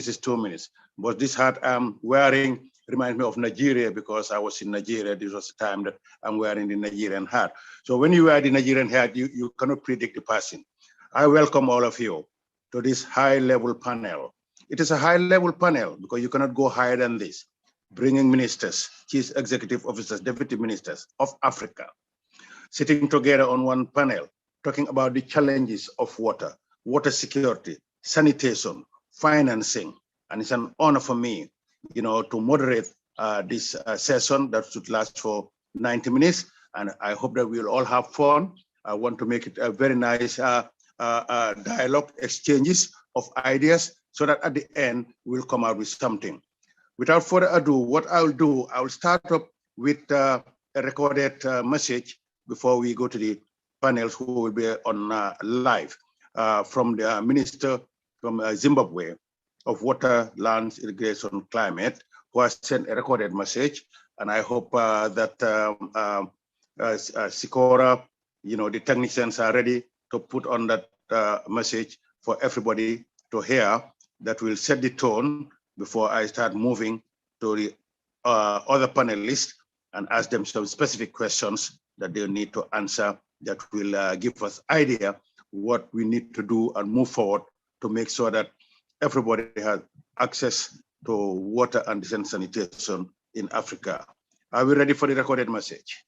this is 2 minutes. But this hat I'm wearing reminds me of Nigeria because I was in Nigeria. This was the time that I'm wearing the Nigerian hat. So when you wear the Nigerian hat, you cannot predict the person. I welcome all of you to this high-level panel. It is a high-level panel because you cannot go higher than this, bringing ministers, chief executive officers, deputy ministers of Africa, sitting together on one panel, talking about the challenges of water, water security, sanitation, financing. And it's an honor for me, to moderate this session that should last for 90 minutes. And I hope that we'll all have fun. I want to make it a very nice dialogue, exchanges of ideas, so that at the end, we'll come out with something. Without further ado, what I'll do, I'll start up with a recorded message before we go to the panels who will be on live from the Minister from Zimbabwe of Water, Lands, Irrigation, Climate, who has sent a recorded message. And I hope that Sikora, the technicians are ready to put on that message for everybody to hear. That will set the tone before I start moving to the other panelists and ask them some specific questions that they need to answer that will give us idea what we need to do and move forward to make sure that everybody has access to water and decent sanitation in Africa. Are we ready for the recorded message?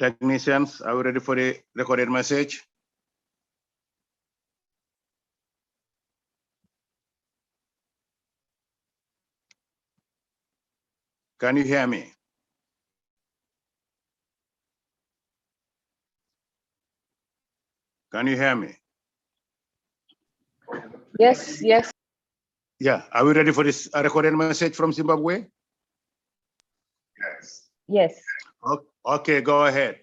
Technicians, are we ready for the recorded message? Can you hear me? Can you hear me? Yes, yes. Yeah, are we ready for this recorded message from Zimbabwe? Yes. Yes. Okay, go ahead.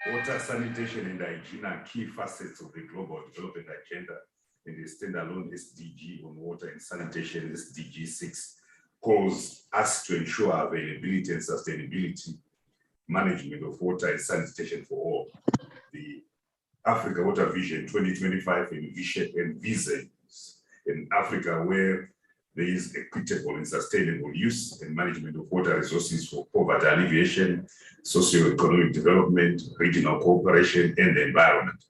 Water, sanitation, and hygiene are key facets of the Global Development Agenda, and the standalone SDG on water and sanitation, SDG 6, calls us to ensure availability and sustainability management of water and sanitation for all. The Africa Water Vision 2025 envisions in Africa where there is equitable and sustainable use and management of water resources for poverty alleviation, socio-economic development, regional cooperation, and the environment.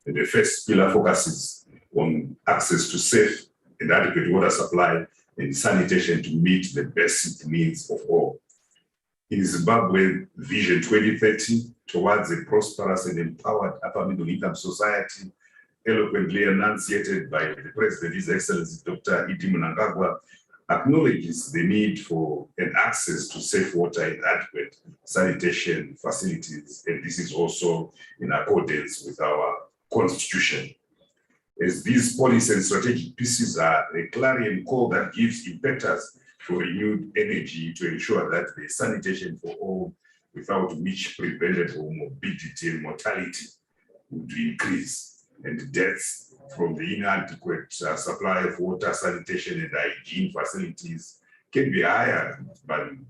And the first pillar focuses on access to safe and adequate water supply and sanitation to meet the basic needs of all. In Zimbabwe Vision 2030, towards a prosperous and empowered upper middle income society, eloquently enunciated by the President, His Excellency Dr. Idi Mnangagwa, acknowledges the need for an access to safe water and adequate sanitation facilities, and this is also in accordance with our constitution. As these policy and strategic pieces are a clarion call that gives impetus for renewed energy to ensure that the sanitation for all without which preventable morbidity and mortality would increase, and deaths from the inadequate supply of water, sanitation, and hygiene facilities can be higher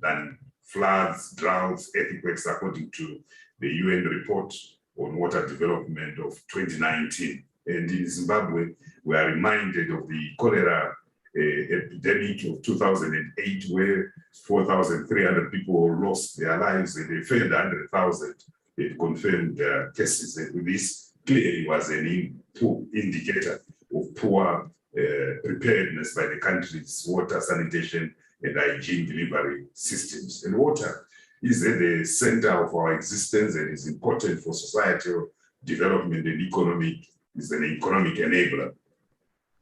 than floods, droughts, earthquakes, according to the UN report on water development of 2019. And in Zimbabwe, we are reminded of the cholera epidemic of 2008, where 4,300 people lost their lives and they failed 100,000 confirmed cases. And this clearly was an indicator of poor preparedness by the country's water, sanitation, and hygiene delivery systems. And water is at the center of our existence and is important for societal development and is an economic enabler.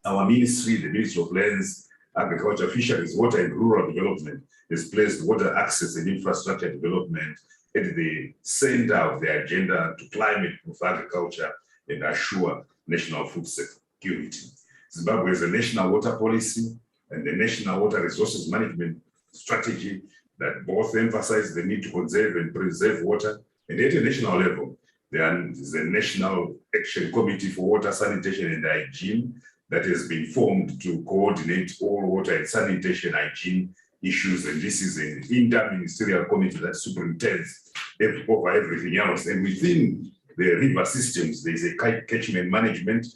Our ministry, the Ministry of Lands, Agriculture, Fisheries, Water and Rural Development, has placed water access and infrastructure development at the center of the agenda to climate-proof agriculture and assure national food security. Zimbabwe has a national water policy and the national water resources management strategy that both emphasize the need to conserve and preserve water. And at a national level, there is a National Action Committee for Water, Sanitation and Hygiene that has been formed to coordinate all water and sanitation hygiene issues, and this is an Inter-Ministerial committee that superintends over everything else. And within the river systems, there is a catchment management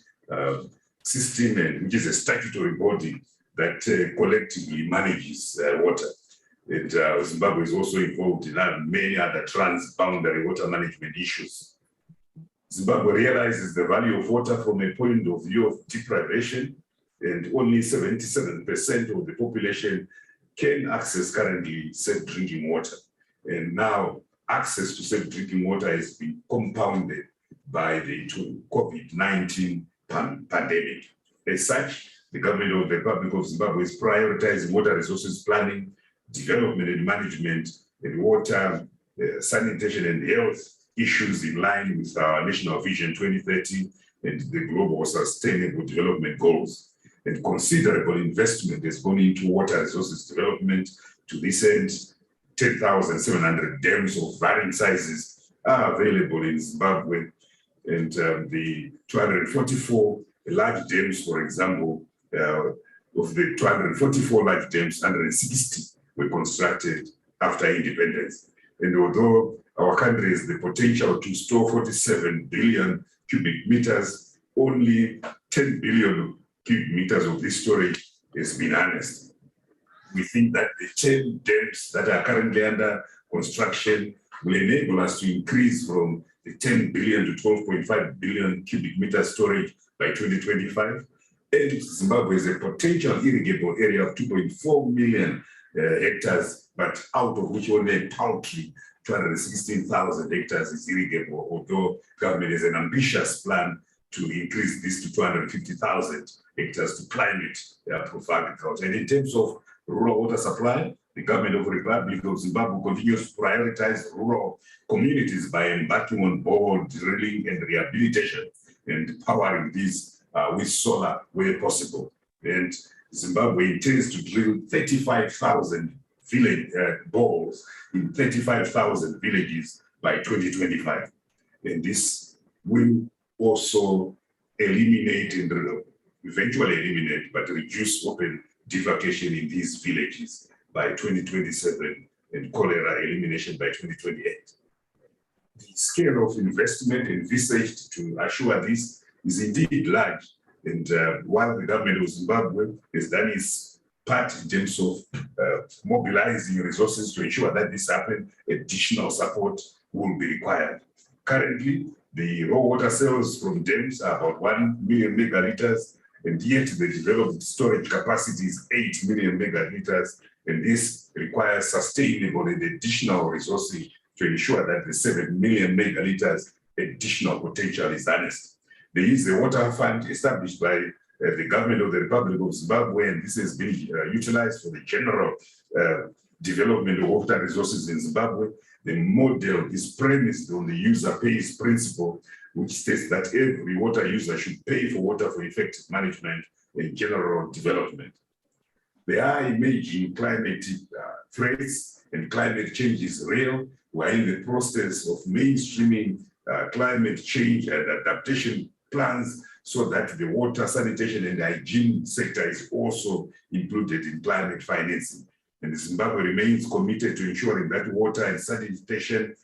system, and which is a statutory body that collectively manages water. And Zimbabwe is also involved in many other trans-boundary water management issues. Zimbabwe realizes the value of water from a point of view of deprivation, and only 77% of the population can access currently safe drinking water. And now access to safe drinking water has been compounded by the COVID-19 pandemic. As such, the government of the Republic of Zimbabwe is prioritizing water resources planning, development and management, and water sanitation and health issues in line with our National Vision 2030 and the Global Sustainable Development Goals. And considerable investment has gone into water resources development. To this end, 10,700 dams of varying sizes are available in Zimbabwe. And the 244 large dams, for example, of the 244 large dams, 160 were constructed after independence. And although our country has the potential to store 47 billion cubic meters, only 10 billion cubic meters of this storage has been harnessed. We think that the 10 dams that are currently under construction will enable us to increase from the 10 billion to 12.5 billion cubic meter storage by 2025. And Zimbabwe has a potential irrigable area of 2.4 million hectares, but out of which only a paltry 216,000 hectares is irrigable, although government has an ambitious plan to increase this to 250,000 hectares to climate-proof agriculture. And in terms of rural water supply, the government of the Republic of Zimbabwe continues to prioritize rural communities by embarking on borehole drilling and rehabilitation and powering these with solar where possible. And Zimbabwe intends to drill 35,000 village boreholes in 35,000 villages by 2025. And this will also eliminate and eventually eliminate, but reduce open defecation in these villages by 2027 and cholera elimination by 2028. The scale of investment envisaged to assure this is indeed large. And while the government of Zimbabwe has done its part in terms of mobilizing resources to ensure that this happens, additional support will be required. Currently, the raw water sales from dams are about 1 million megaliters, and yet the developed storage capacity is 8 million megaliters, and this requires sustainable and additional resources to ensure that the 7 million megaliters additional potential is harnessed. There is a water fund established by the government of the Republic of Zimbabwe, and this has been utilized for the general development of water resources in Zimbabwe. The model is premised on the user pays principle, which states that every water user should pay for water for effective management and general development. There are emerging climate threats, and climate change is real. We're in the process of mainstreaming climate change and adaptation plans so that the water, sanitation, and hygiene sector is also included in climate financing. And Zimbabwe remains committed to ensuring that water and sanitation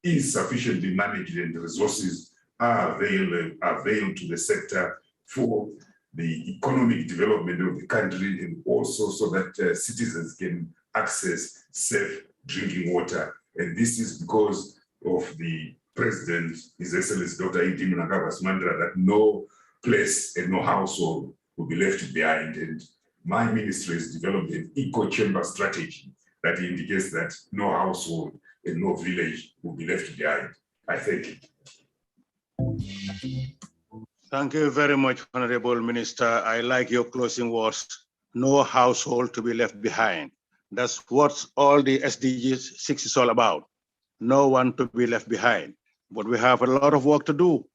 is sufficiently managed and resources are availed to the sector for the economic development of the country, and also so that citizens can access safe drinking water. And this is because of the President, His Excellency Dr. E.D. Mnangagwa's mantra that no place and no household will be left behind. And my ministry has developed an eco chamber strategy that indicates that no household and no village will be left behind. I thank you. Thank you very much, Honorable Minister. I like your closing words. No household to be left behind. That's what all the SDGs 6 is all about. No one to be left behind. But we have a lot of work to do,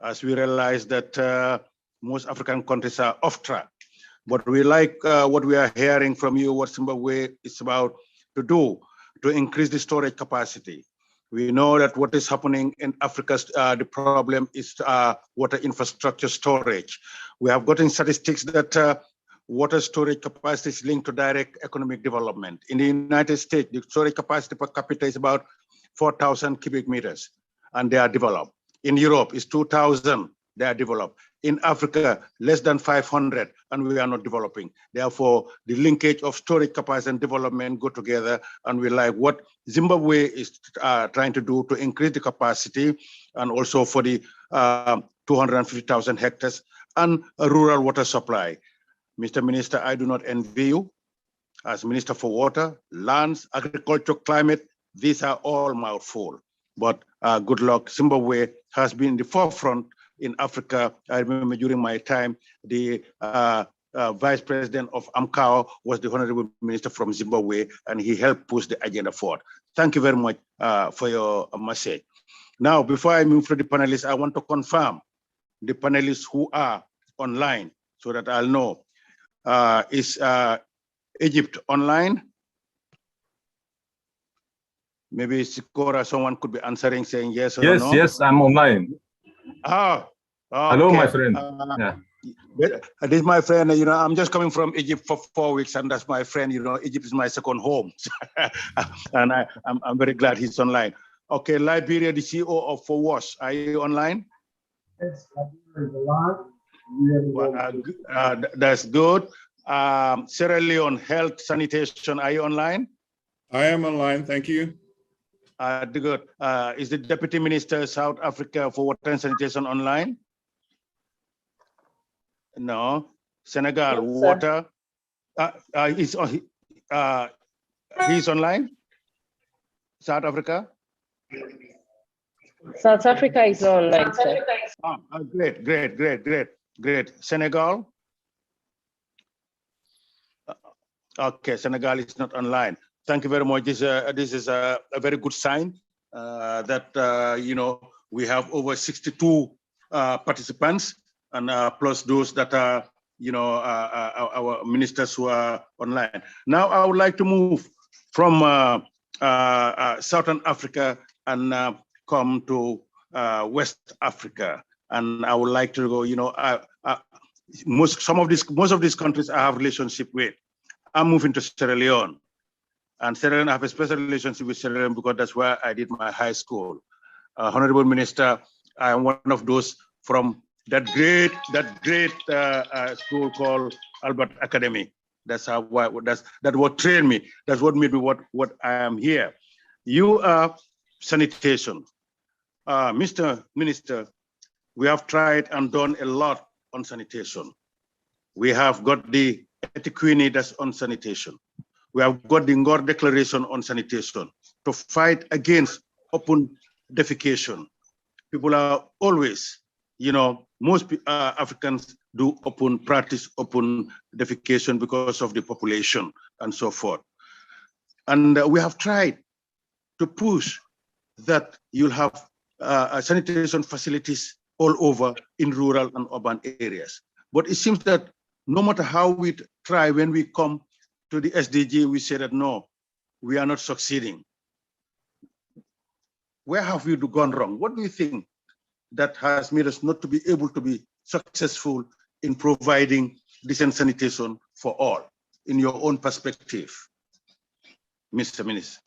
as we realize that most African countries are off track. But we like what we are hearing from you, what Zimbabwe is about to do to increase the storage capacity. We know that what is happening in Africa, the problem is water infrastructure storage. We have gotten statistics that water storage capacity is linked to direct economic development. In the United States, the storage capacity per capita is about 4,000 cubic meters, and they are developed. In Europe, it's 2,000, they are developed. In Africa, less than 500, and we are not developing. Therefore, the linkage of storage capacity and development go together, and we like what Zimbabwe is trying to do to increase the capacity, and also for the 250,000 hectares and a rural water supply. Mr. Minister, I do not envy you. As Minister for Water, Lands, Agriculture, Climate, these are all mouthful. But good luck. Zimbabwe has been in the forefront in Africa. I remember during my time, the Vice President of AMCAO was the Honorable Minister from Zimbabwe, and he helped push the agenda forward. Thank you very much for your message. Now, before I move to the panelists, I want to confirm the panelists who are online so that I'll know. Is Egypt online? Maybe Sikora, someone could be answering, saying yes or no. Yes, I'm online. Oh, okay. Hello, my friend. This is my friend. You know, I'm just coming from Egypt for 4 weeks, and that's my friend. You know, Egypt is my second home, and I'm very glad he's online. Okay, Liberia, the CEO of FOWASH, are you online? Yes, Liberia is online. That's good. Sierra Leone Health Sanitation, are you online? I am online, thank you. Good. Is the Deputy Minister South Africa for Water and Sanitation online? No. Senegal, Yes, water. He's online? South Africa? South Africa is online, sir. Great. Senegal? Okay, Senegal is not online. Thank you very much. This is a very good sign that, you know, we have over 62 participants, and plus those that are, you know, our ministers who are online. Now, I would like to move from Southern Africa and come to West Africa. And I would like to go, you know, most of these countries I have relationship with. I'm moving to Sierra Leone. And Sierra Leone, I have a special relationship with Sierra Leone because that's where I did my high school. Honorable Minister, I am one of those from that great school called Albert Academy. That's that what trained me. That's what made me what I am here. You are sanitation. Mr. Minister, we have tried and done a lot on sanitation. We have got the Etiquini that's on sanitation. We have got the Ngor Declaration on sanitation to fight against open defecation. People are always, you know, most Africans do practice open defecation because of the population and so forth. And we have tried to push that you'll have sanitation facilities all over in rural and urban areas. But it seems that no matter how we try, when we come to the SDG, we say that no, we are not succeeding. Where have we gone wrong? What do you think that has made us not to be able to be successful in providing decent sanitation for all, in your own perspective, Mr. Minister?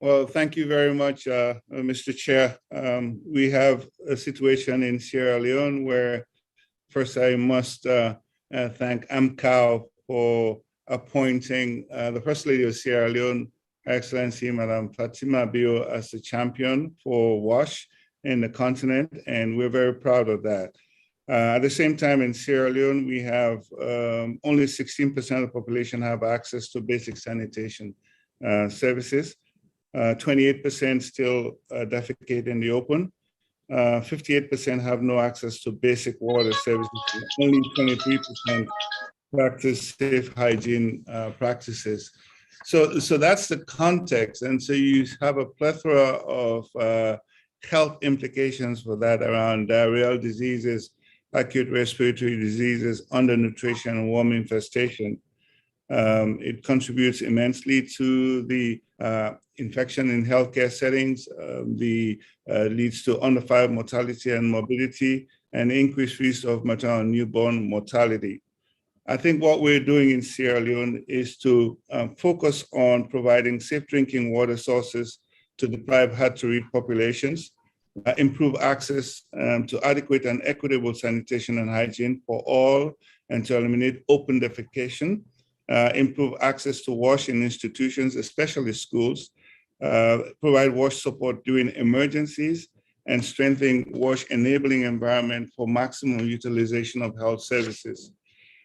Well, thank you very much, Mr. Chair. We have a situation in Sierra Leone where first I must thank AMCAO for appointing the First Lady of Sierra Leone, Her Excellency Madam Fatima Bio, as the champion for WASH in the continent, and we're very proud of that. At the same time, in Sierra Leone, we have only 16% of the population have access to basic sanitation services. 28% still defecate in the open. 58% have no access to basic water services. Only 23% practice safe hygiene practices. So that's the context. And so you have a plethora of health implications for that around diarrheal diseases, acute respiratory diseases, undernutrition, and worm infestation. It contributes immensely to the infection in healthcare settings, leads to under 5 mortality and morbidity, and increased risk of maternal and newborn mortality. I think what we're doing in Sierra Leone is to focus on providing safe drinking water sources to deprived hard-to-reach populations, improve access to adequate and equitable sanitation and hygiene for all, and to eliminate open defecation, improve access to wash in institutions, especially schools, provide wash support during emergencies, and strengthen wash enabling environment for maximum utilization of health services.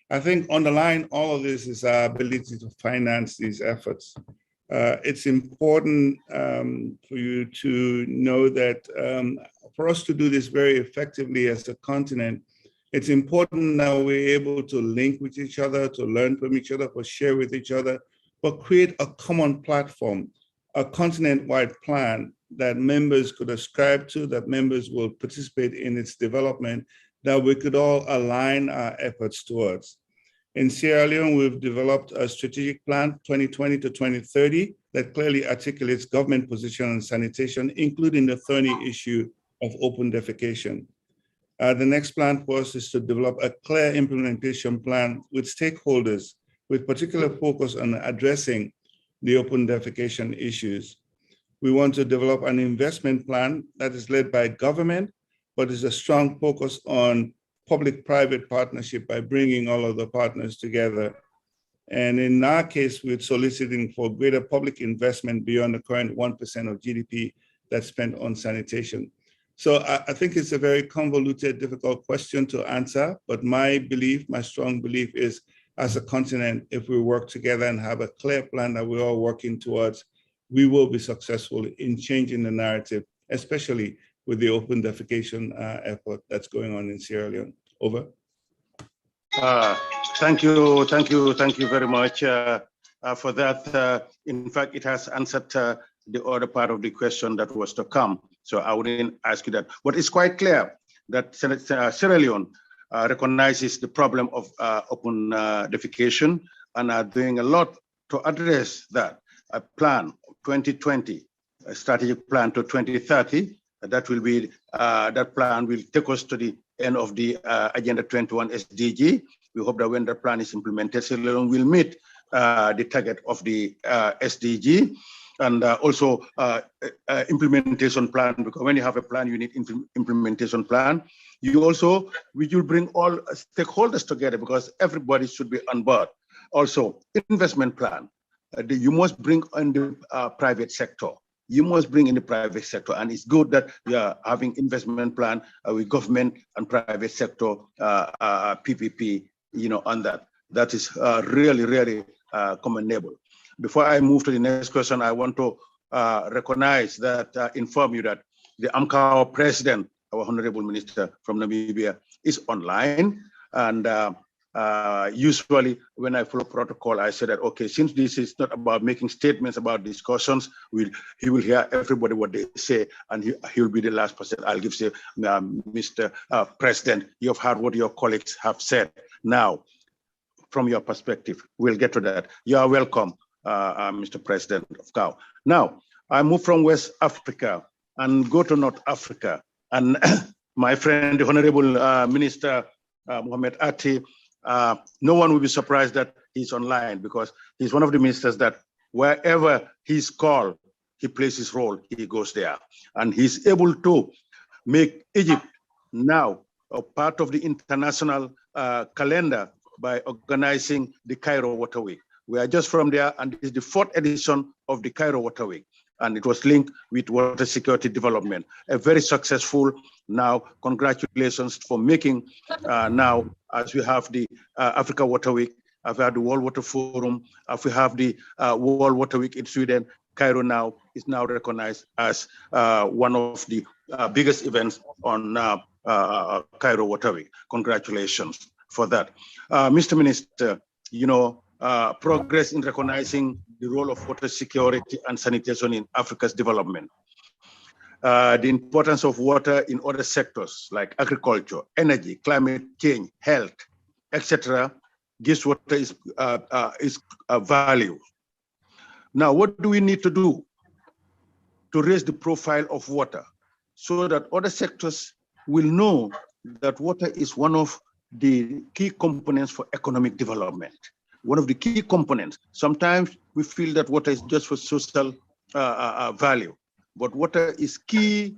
I think underlying all of this is our ability to finance these efforts. It's important for you to know that for us to do this very effectively as a continent, it's important that we're able to link with each other, to learn from each other, to share with each other, but create a common platform, a continent-wide plan that members could ascribe to, that members will participate in its development, that we could all align our efforts towards. In Sierra Leone, we've developed a strategic plan 2020 to 2030 that clearly articulates government position on sanitation, including the thorny issue of open defecation. The next plan for us is to develop a clear implementation plan with stakeholders, with particular focus on addressing the open defecation issues. We want to develop an investment plan that is led by government, but is a strong focus on public-private partnership by bringing all of the partners together. And in our case, we're soliciting for greater public investment beyond the current 1% of GDP that's spent on sanitation. So I think it's a very convoluted, difficult question to answer, but my belief, my strong belief is, as a continent, if we work together and have a clear plan that we're all working towards, we will be successful in changing the narrative, especially with the open defecation effort that's going on in Sierra Leone. Over. Thank you very much for that. In fact, it has answered the other part of the question that was to come. So I wouldn't ask you that. But it's quite clear that Sierra Leone recognizes the problem of open defecation and are doing a lot to address that. A plan 2020, a strategic plan to 2030. That will be that plan will take us to the end of the Agenda 21 SDG. We hope that when the plan is implemented, Sierra Leone will meet the target of the SDG, and also implementation plan, because when you have a plan, you need implementation plan. You also, will bring all stakeholders together because everybody should be on board. Also, investment plan. You must bring in the private sector. You must bring in the private sector, and it's good that we are having investment plan with government and private sector PPP, on that. That is really commendable. Before I move to the next question, I want to recognize that, inform you that the AMCAO president, our honorable minister from Namibia, is online, and usually when I follow protocol, I say that, okay, since this is not about making statements about discussions, he will hear everybody what they say, and he will be the last person I'll give say, Mr. President, you have heard what your colleagues have said. Now, from your perspective, we'll get to that. You are welcome, Mr. President of CAO. Now, I move from West Africa and go to North Africa, and my friend, the Honorable Minister Mohamed Ati, no one will be surprised that he's online, because he's one of the ministers that wherever he's called, he plays his role, he goes there. And he's able to make Egypt now a part of the international calendar by organizing the Cairo Water Week. We are just from there, and it's the 4th edition of the Cairo Water Week. And it was linked with water security development. A very successful. Now, congratulations for making now, as we have the Africa Water Week, I've had the World Water Forum, if we have the World Water Week in Sweden, Cairo now is now recognized as one of the biggest events on Cairo Water Week. Congratulations for that. Mr. Minister, progress in recognizing the role of water security and sanitation in Africa's development. The importance of water in other sectors like agriculture, energy, climate change, health, etc., gives water is value. Now, what do we need to do to raise the profile of water so that other sectors will know that water is one of the key components for economic development? One of the key components. Sometimes we feel that water is just for social value, but water is key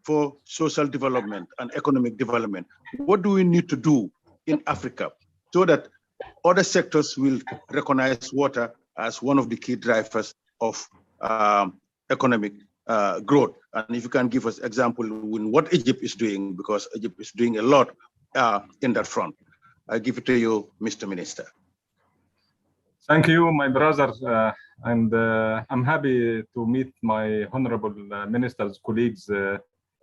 for social development and economic development. What do we need to do in Africa so that other sectors will recognize water as one of the key drivers of economic growth? And if you can give us example in what Egypt is doing, because Egypt is doing a lot in that front. I give it to you, Mr. Minister. Thank you, my brother, and I'm happy to meet my honorable ministers, colleagues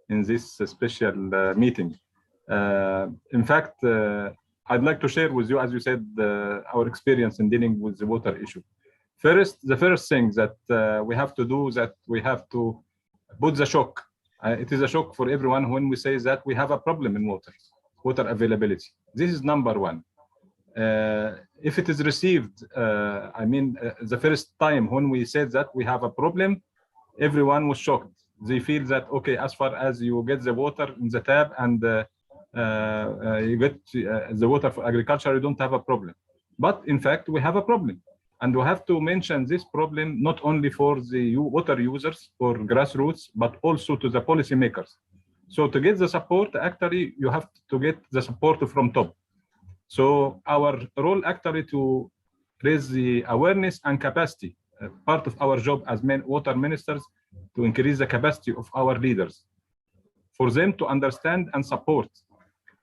in this special meeting. In fact, I'd like to share with you, as you said, our experience in dealing with the water issue. The first thing that we have to do is that we have to put the shock. It is a shock for everyone when we say that we have a problem in water availability. This is number one. If it is received, the first time when we said that we have a problem, everyone was shocked. They feel that, okay, as far as you get the water in the tap and you get the water for agriculture, you don't have a problem. But in fact, we have a problem. And we have to mention this problem not only for the water users or grassroots, but also to the policymakers. So to get the support, actually, you have to get the support from top. So our role actually to raise the awareness and capacity, part of our job as water ministers, to increase the capacity of our leaders, for them to understand and support.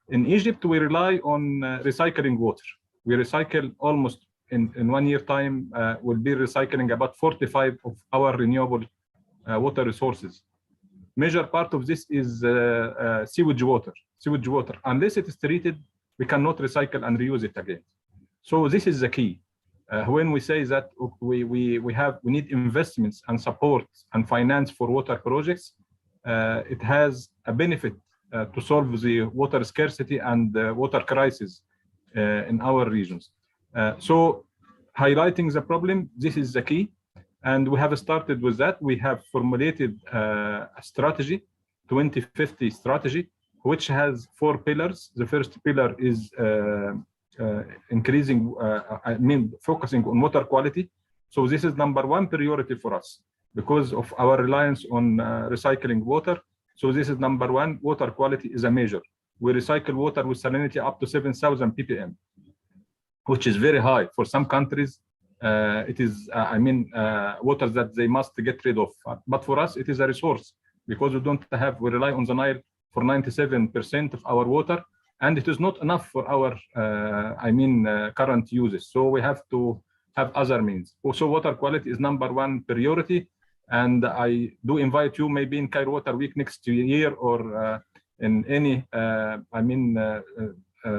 In Egypt, we rely on recycling water. We recycle almost in 1 year time, we'll be recycling about 45 of our renewable water resources. Major part of this is sewage water. Sewage water, unless it is treated, we cannot recycle and reuse it again. So this is the key. When we say that we need investments and support and finance for water projects, it has a benefit to solve the water scarcity and water crisis in our regions. So highlighting the problem, this is the key. And we have started with that. We have formulated a strategy, 2050 strategy, which has 4 pillars. The first pillar is focusing on water quality. So this is number 1 priority for us because of our reliance on recycling water. So this is number 1, water quality is a measure. We recycle water with salinity up to 7,000 ppm, which is very high. For some countries, it is, water that they must get rid of. But for us, it is a resource because we rely on the Nile for 97% of our water, and it is not enough for our, current uses. So we have to have other means. Also, water quality is number 1 priority. And I do invite you maybe in Cairo Water Week next year or in any,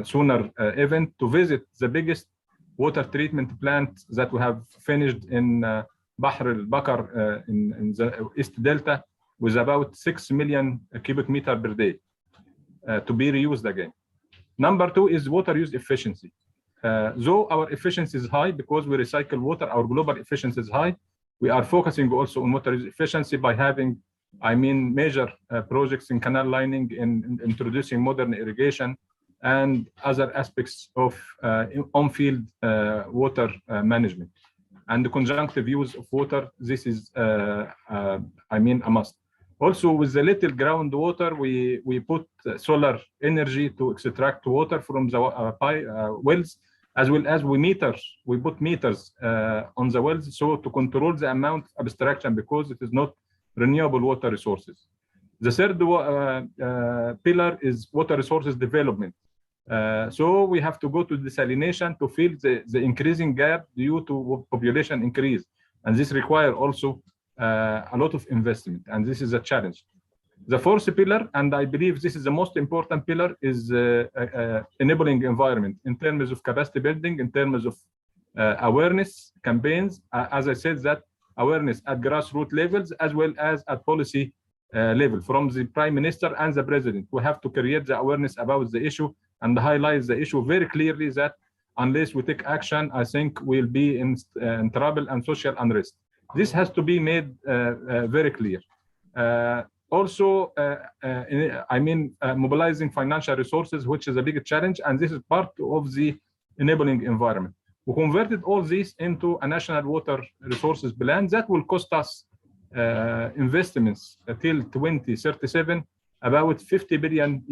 sooner event to visit the biggest water treatment plant that we have finished in Bahr al-Bakar in the East Delta with about 6 million cubic meter per day to be reused again. Number 2 is water use efficiency. Though our efficiency is high because we recycle water, our global efficiency is high. We are focusing also on water use efficiency by having, major projects in canal lining, in introducing modern irrigation, and other aspects of on-field water management. And the conjunctive use of water, this is, a must. Also, with the little groundwater, we put solar energy to extract water from the wells, as well as we put meters on the wells, so to control the amount of abstraction because it is not renewable water resources. The third pillar is water resources development. So we have to go to desalination to fill the increasing gap due to population increase. And this requires also a lot of investment, and this is a challenge. The fourth pillar, and I believe this is the most important pillar, is enabling environment in terms of capacity building, in terms of awareness campaigns. As I said, that awareness at grassroots levels as well as at policy level, from the Prime Minister and the President. We have to create the awareness about the issue and highlight the issue very clearly that unless we take action, I think we'll be in trouble and social unrest. This has to be made very clear. Mobilizing financial resources, which is a big challenge, and this is part of the enabling environment. We converted all this into a national water resources plan that will cost us investments till 2037 about $50 billion,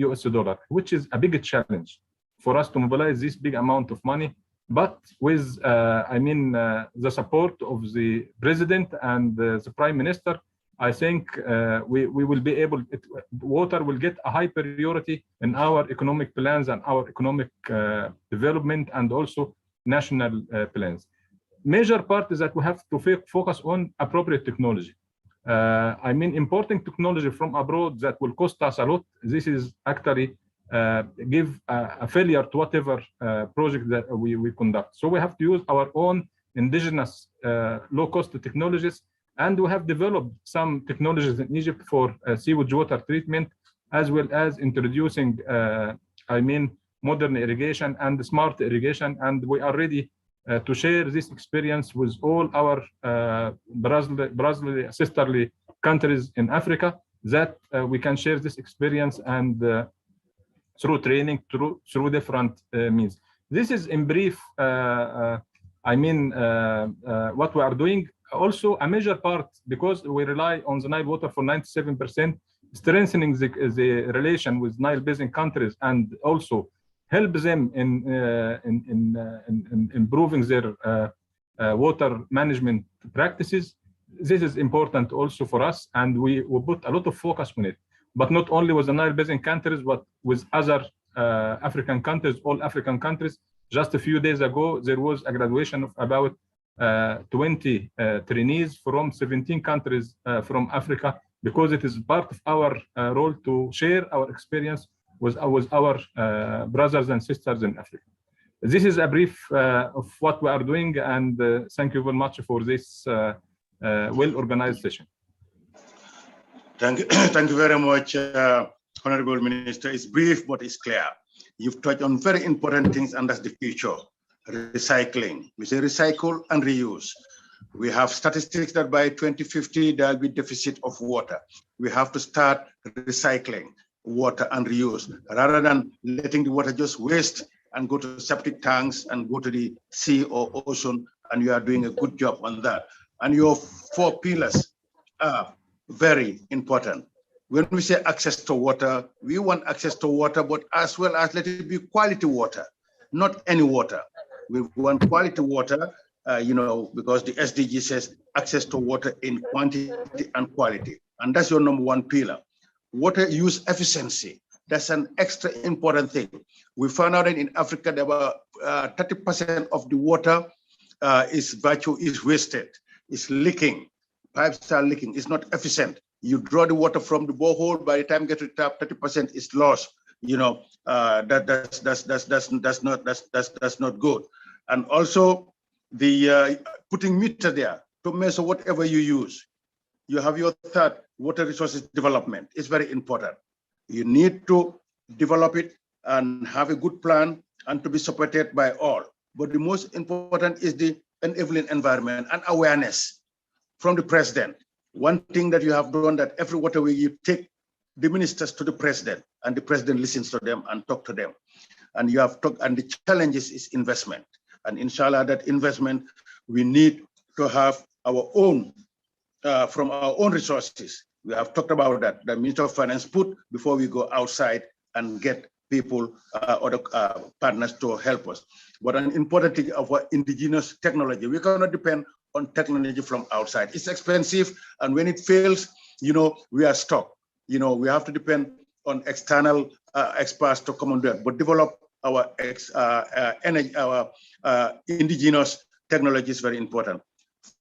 which is a big challenge for us to mobilize this big amount of money. But with the support of the president and the prime minister, I think we will be able, water will get a high priority in our economic plans and our economic development and also national plans. Major part is that we have to focus on appropriate technology. Importing technology from abroad that will cost us a lot. This is actually give a failure to whatever project that we conduct. So we have to use our own indigenous low-cost technologies, and we have developed some technologies in Egypt for sewage water treatment, as well as introducing, modern irrigation and smart irrigation, and we are ready to share this experience with all our sisterly countries in Africa, that we can share this experience and through training, through different means. This is in brief, what we are doing. Also a major part, because we rely on the Nile water for 97%, strengthening the relation with Nile Basin countries and also help them in improving their water management practices. This is important also for us, and we put a lot of focus on it, but not only with the Nile Basin countries, but with other African countries, all African countries. Just a few days ago, there was a graduation of about 20 trainees from 17 countries from Africa, because it is part of our role to share our experience with our brothers and sisters in Africa. This is a brief of what we are doing, and thank you very much for this well-organized session. Thank you very much, Honorable Minister. It's brief, but it's clear. You've touched on very important things, and that's the future. Recycling. We say recycle and reuse. We have statistics that by 2050, there'll be deficit of water. We have to start recycling water and reuse, rather than letting the water just waste and go to septic tanks and go to the sea or ocean, and you are doing a good job on that. And your 4 pillars are very important. When we say access to water, we want access to water, but as well as let it be quality water, not any water. We want quality water, because the SDG says access to water in quantity and quality. And that's your number 1 pillar. Water use efficiency. That's an extra important thing. We found out that in Africa, there were 30% of the water is wasted. It's leaking. Pipes are leaking. It's not efficient. You draw the water from the borehole. By the time you get to the tap, 30% is lost. That's not good. And also the putting meter there to measure whatever you use. You have your third, water resources development. It's very important. You need to develop it and have a good plan and to be supported by all. But the most important is the enabling environment and awareness from the president. One thing that you have done, that every waterway you take the ministers to the president, and the president listens to them and talk to them. And you have talked, and the challenges is investment. And inshallah, that investment, we need to have our own, from our own resources. We have talked about that, the Minister of Finance put before we go outside and get people, other partners to help us. But an important thing of our indigenous technology, we cannot depend on technology from outside. It's expensive, and when it fails, we are stuck. We have to depend on external experts to come and do it, but develop our indigenous technology is very important.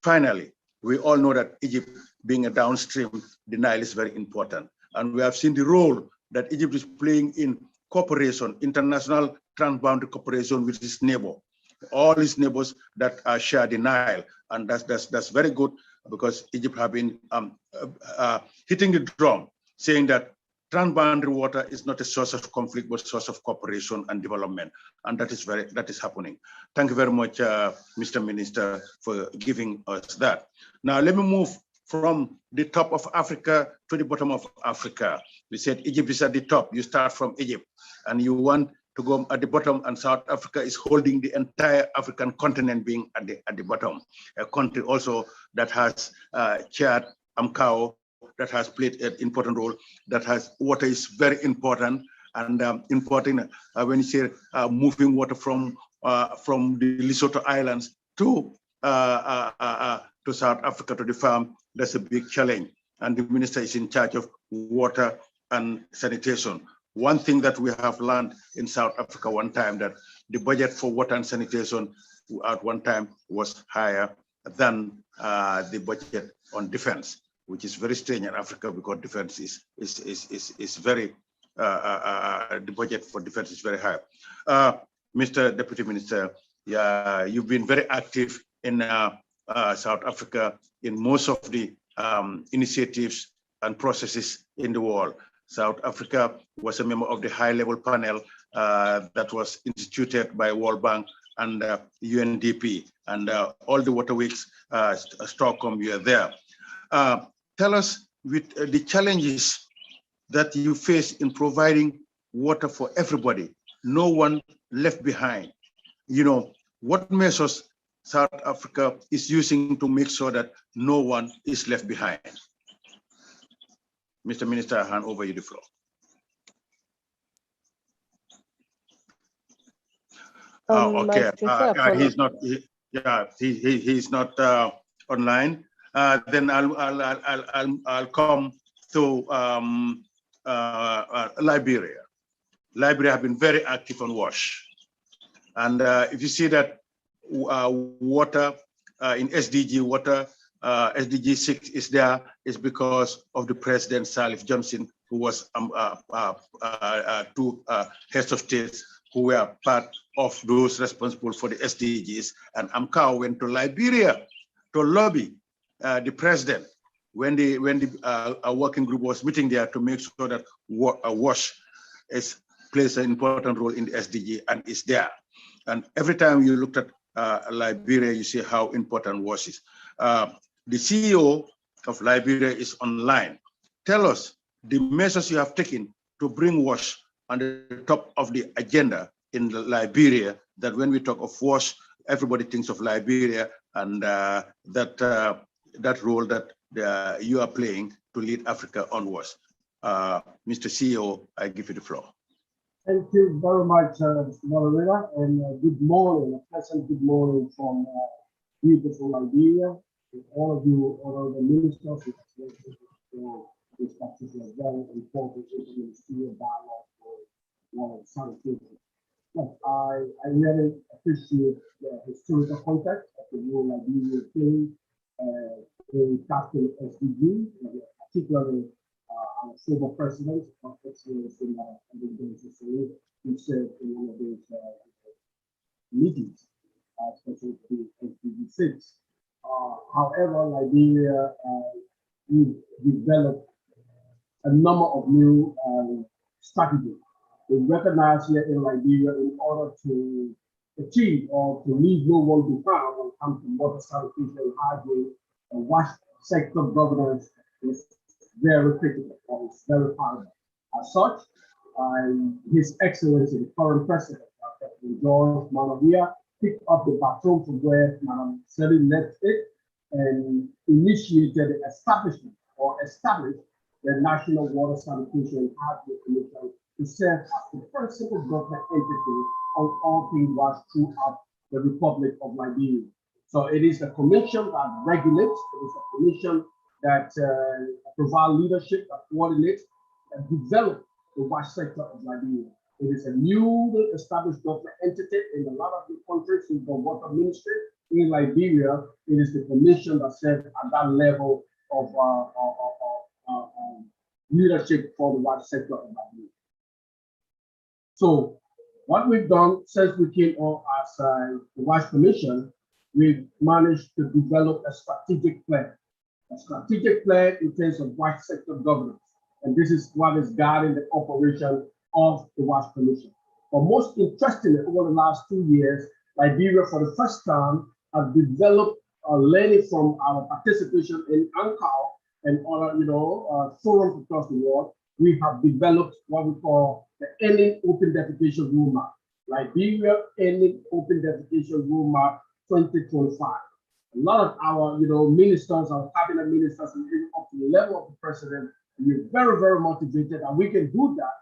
Finally, we all know that Egypt, being a downstream, the Nile is very important. And we have seen the role that Egypt is playing in cooperation, international transboundary cooperation with its neighbor, all its neighbors that share the Nile. And that's very good, because Egypt have been hitting the drum, saying that transboundary water is not a source of conflict, but a source of cooperation and development. And that is happening. Thank you very much, Mr. Minister, for giving us that. Now, let me move from the top of Africa to the bottom of Africa. We said Egypt is at the top. You start from Egypt and you want to go at the bottom, and South Africa is holding the entire African continent being at the bottom. A country also that has chaired AMCAO, that has played an important role, that has water is very important, and important when you say moving water from the Lesotho Islands to South Africa to the farm. That's a big challenge, and the minister is in charge of water and sanitation. One thing that we have learned in South Africa one time, that the budget for water and sanitation at one time was higher than the budget on defense, which is very strange in Africa because defense is very, the budget for defense is very high. Mr. Deputy Minister, yeah, you've been very active in South Africa in most of the initiatives and processes in the world. South Africa was a member of the high-level panel that was instituted by World Bank and UNDP, and all the water weeks, Stockholm, you are there. Tell us with the challenges that you face in providing water for everybody, no one left behind. You know, what measures South Africa is using to make sure that no one is left behind? Mr. Minister, I hand over you the floor. Okay, he's not. He's not online. Then I'll come to Liberia. Liberia have been very active on WASH, and if you see that water in SDG water. SDG 6 is there is because of the President Salif Johnson, who was two heads of states who were part of those responsible for the SDGs. And AMCAO went to Liberia to lobby the president when the working group was meeting there to make sure that WASH plays an important role in the SDG and is there. And every time you looked at Liberia, you see how important WASH is. The CEO of Liberia is online. Tell us the measures you have taken to bring WASH on the top of the agenda in Liberia, that when we talk of WASH, everybody thinks of Liberia and that role that you are playing to lead Africa on WASH. Mr. CEO, I give you the floor. Thank you very much, Mr. Moderator, and good morning, a pleasant good morning from beautiful Liberia. To all of you, all of the ministers, for this particular very important Inter-Ministerial dialogue for water and sanitation. Yes, I really appreciate the historical context of the role Liberia played in casting SDG, particularly our former president of Excellency who served in one of those meetings, especially the SDG 6. However, Liberia developed a number of new strategies. We recognize here in Liberia, in order to achieve or to leave no one behind when it comes to water sanitation, hygiene, and WASH sector governance is very critical, or it's very paramount. As such, His Excellency, the current president, President George Manavia, picked up the baton from where Madam Sally left it and initiated the established the National Water Sanitation and Hygiene Commission to serve as the principal government entity on all things WASH throughout the Republic of Liberia. So it is a commission that regulates, it is a commission that provides leadership, that coordinates, and develops the WASH sector of Liberia. It is a newly established government entity in a lot of the countries in the water ministry. In Liberia, it is the commission that serves at that level of leadership for the WASH sector of Liberia. So what we've done since we came on as the WASH Commission, we've managed to develop a strategic plan in terms of WASH sector governance. and this is what is guiding the operation of the WASH Commission. But most interestingly, over the last 2 years, Liberia, for the first time, has developed learning from our participation in ANCAO and other, forums across the world. We have developed what we call the Ending Open Defecation Roadmap, Liberia Ending Open Defecation Roadmap 2025. A lot of our, ministers, our cabinet ministers, and even up to the level of the president, we're very, very motivated, and we can do that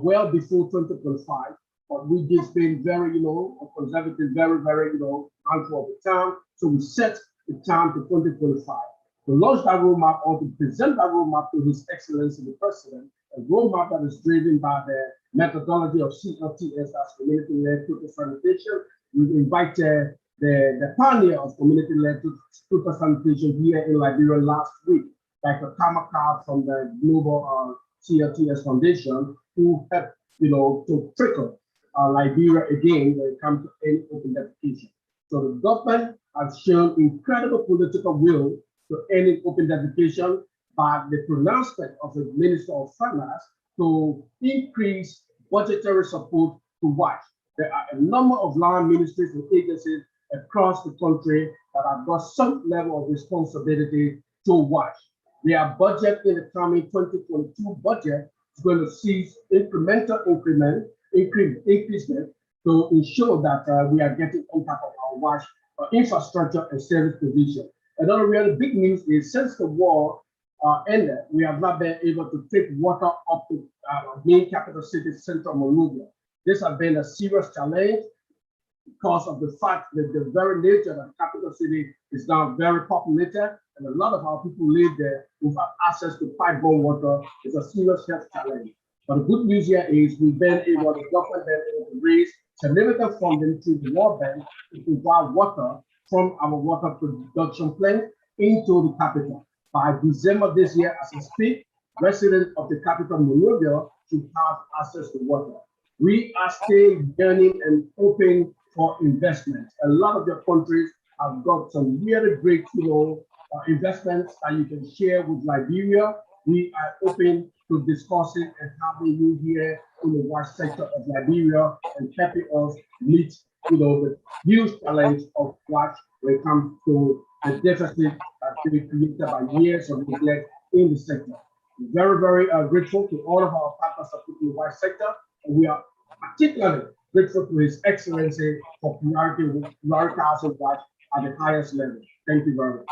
well before 2025. But we just been very, conservative, very, very, mindful of the time. So we set the time to 2025 to launch that roadmap or to present that roadmap to His Excellency the President, a roadmap that is driven by the methodology of CLTS, that's community-led total sanitation. We invited the pioneer of community-led total sanitation here in Liberia last week, Dr. Kamaka from the Global CLTS Foundation, who helped, to trickle Liberia again when it comes to any open defecation. So the government has shown incredible political will to end open defecation by the pronouncement of the Minister of Finance to increase budgetary support to WASH. There are a number of land ministries and agencies across the country that have got some level of responsibility to WASH. Their budget in the coming 2022 budget is going to see incremental increasement to ensure that we are getting on top of our WASH infrastructure and service provision. Another really big news is since the war ended, we have not been able to take water up to our main capital city, Central Monrovia. This has been a serious challenge because of the fact that the very nature of the capital city is now very populated, and a lot of our people live there without access to pipe-borne water. It's a serious health challenge. But the good news here is the government been able to raise significant funding through the World Bank to provide water from our water production plant into the capital. By December this year, as I speak, residents of the capital, Monrovia, should have access to water. We are still yearning and open for investment. A lot of your countries have got some really great, investments that you can share with Liberia. We are open to discussing and having you here in the WASH sector of Liberia and helping us meet, the huge challenge of WASH when it comes to the deficit that's been created by years of neglect in the sector. Very, very grateful to all of our partners in the WASH sector, and we are particularly grateful to His Excellency for prioritizing WASH at the highest level. Thank you very much.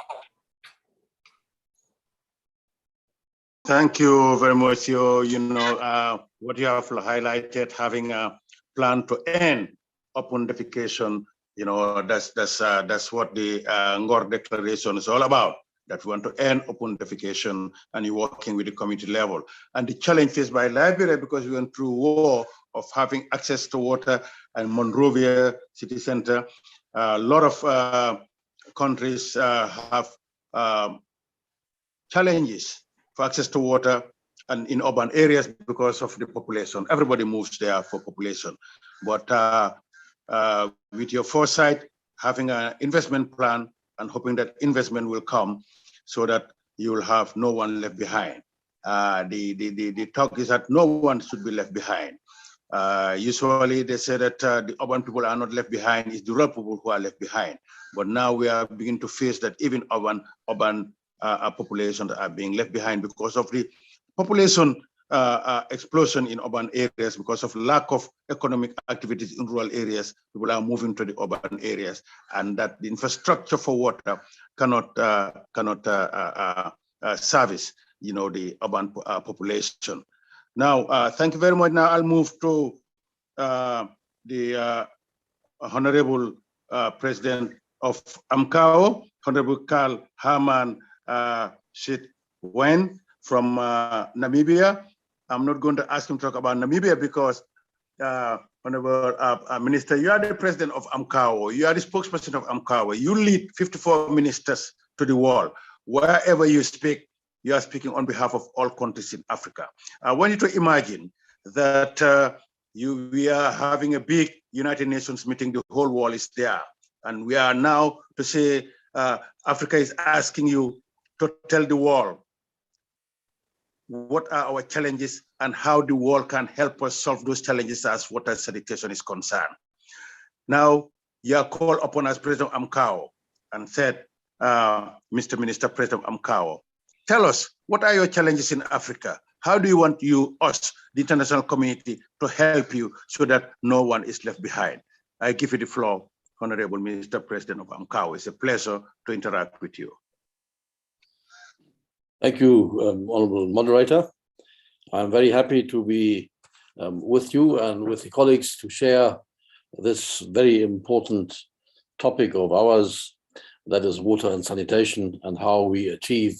Thank you very much. What you have highlighted, having a plan to end open defecation, that's what the Ngor Declaration is all about, that we want to end open defecation, and you're working with the community level. And the challenge faced by Liberia, because we went through war of having access to water, and Monrovia city center, a lot of countries have challenges for access to water and in urban areas because of the population. Everybody moves there for population. But with your foresight, having an investment plan and hoping that investment will come so that you will have no one left behind. The talk is that no one should be left behind. Usually they say that the urban people are not left behind, it's the rural people who are left behind. But now we are beginning to face that even urban populations are being left behind because of the population explosion in urban areas, because of lack of economic activities in rural areas. People are moving to the urban areas, and that the infrastructure for water cannot service, the urban population. Now, thank you very much. Now I'll move to the Honorable President of AMCAO, Honorable Carl Herman Shit-Wen from Namibia. I'm not going to ask him to talk about Namibia because, Honorable Minister, you are the president of AMCAO. You are the spokesperson of AMCAO. You lead 54 ministers to the world. Wherever you speak, you are speaking on behalf of all countries in Africa. I want you to imagine that we are having a big United Nations meeting, the whole world is there. And we are now to say, Africa is asking you to tell the world what are our challenges and how the world can help us solve those challenges as water sanitation is concerned. Now, you are called upon as President Amkao and said, Mr. Minister, President Amkao, tell us, what are your challenges in Africa? How do you want us, the international community, to help you so that no one is left behind? I give you the floor, Honorable Minister, President of Amkao. It's a pleasure to interact with you. Thank you, Honorable Moderator. I'm very happy to be with you and with the colleagues to share this very important topic of ours, that is water and sanitation, and how we achieve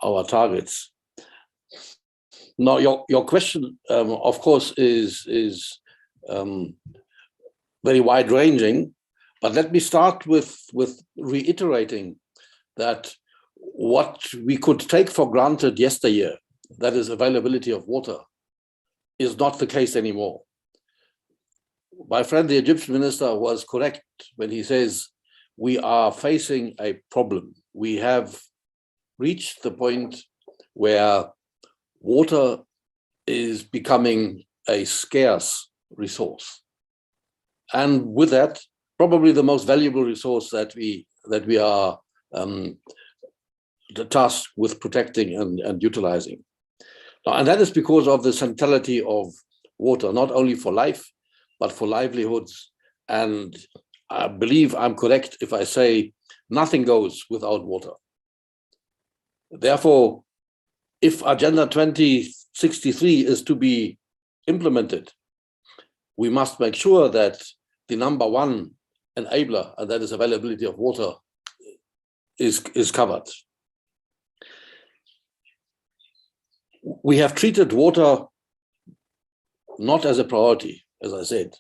our targets. Now, your question, of course, is very wide-ranging, but let me start with reiterating that what we could take for granted yesteryear, that is availability of water, is not the case anymore. My friend, the Egyptian minister, was correct when he says we are facing a problem. We have reached the point where water is becoming a scarce resource. And with that, probably the most valuable resource that we are tasked with protecting and utilizing. Now, and that is because of the centrality of water, not only for life, but for livelihoods. And I believe I'm correct if I say nothing goes without water. Therefore, if Agenda 2063 is to be implemented, we must make sure that the number one enabler, and that is availability of water, is covered. We have treated water not as a priority, as I said.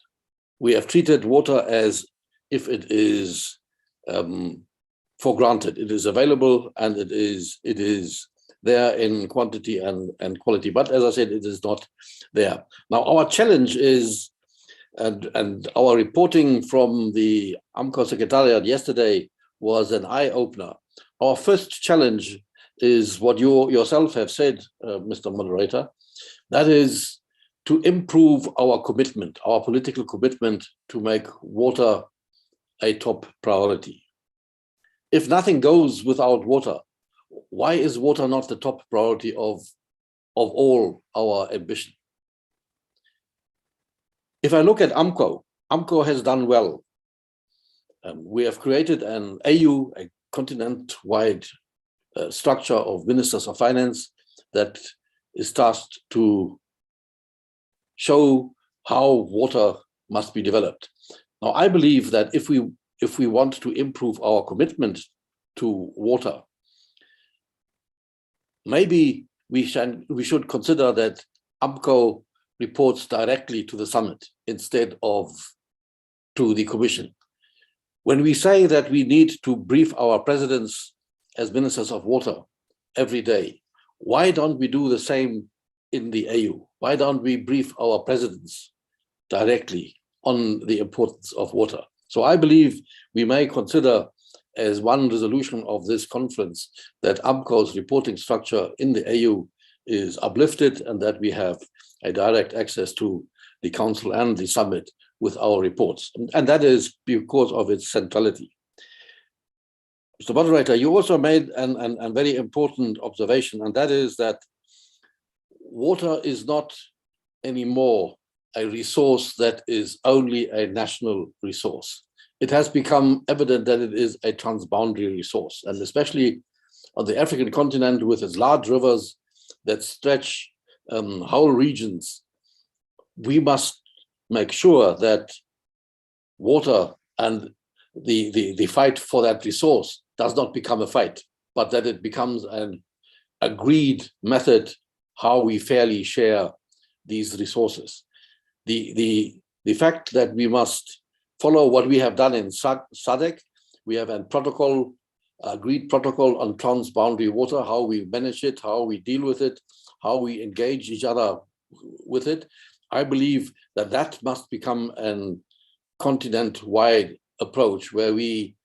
We have treated water as if it is for granted. It is available and it is there in quantity and quality. But as I said, it is not there. Now, our challenge is, and our reporting from the AMCO Secretariat yesterday was an eye-opener. Our first challenge is what you yourself have said, Mr. Moderator, that is to improve our commitment, our political commitment to make water a top priority. If nothing goes without water, why is water not the top priority of all our ambition? If I look at AMCO, AMCO has done well. We have created an AU, a continent-wide structure of ministers of finance that is tasked to show how water must be developed. Now, I believe that if we want to improve our commitment to water, maybe we should consider that AMCO reports directly to the summit instead of to the Commission. When we say that we need to brief our presidents as ministers of water every day, why don't we do the same in the AU? Why don't we brief our presidents directly on the importance of water? So I believe we may consider as one resolution of this conference that AMCO's reporting structure in the AU is uplifted and that we have a direct access to the Council and the Summit with our reports. And that is because of its centrality. Mr. Moderator, you also made a very important observation, and that is that water is not anymore a resource that is only a national resource. It has become evident that it is a transboundary resource, and especially on the African continent with its large rivers that stretch whole regions, we must make sure that water and the fight for that resource does not become a fight, but that it becomes an agreed method how we fairly share these resources. The fact that we must follow what we have done in SADC, we have a protocol, agreed protocol on transboundary water, how we manage it, how we deal with it, how we engage each other with it. I believe that that must become a continent-wide approach where we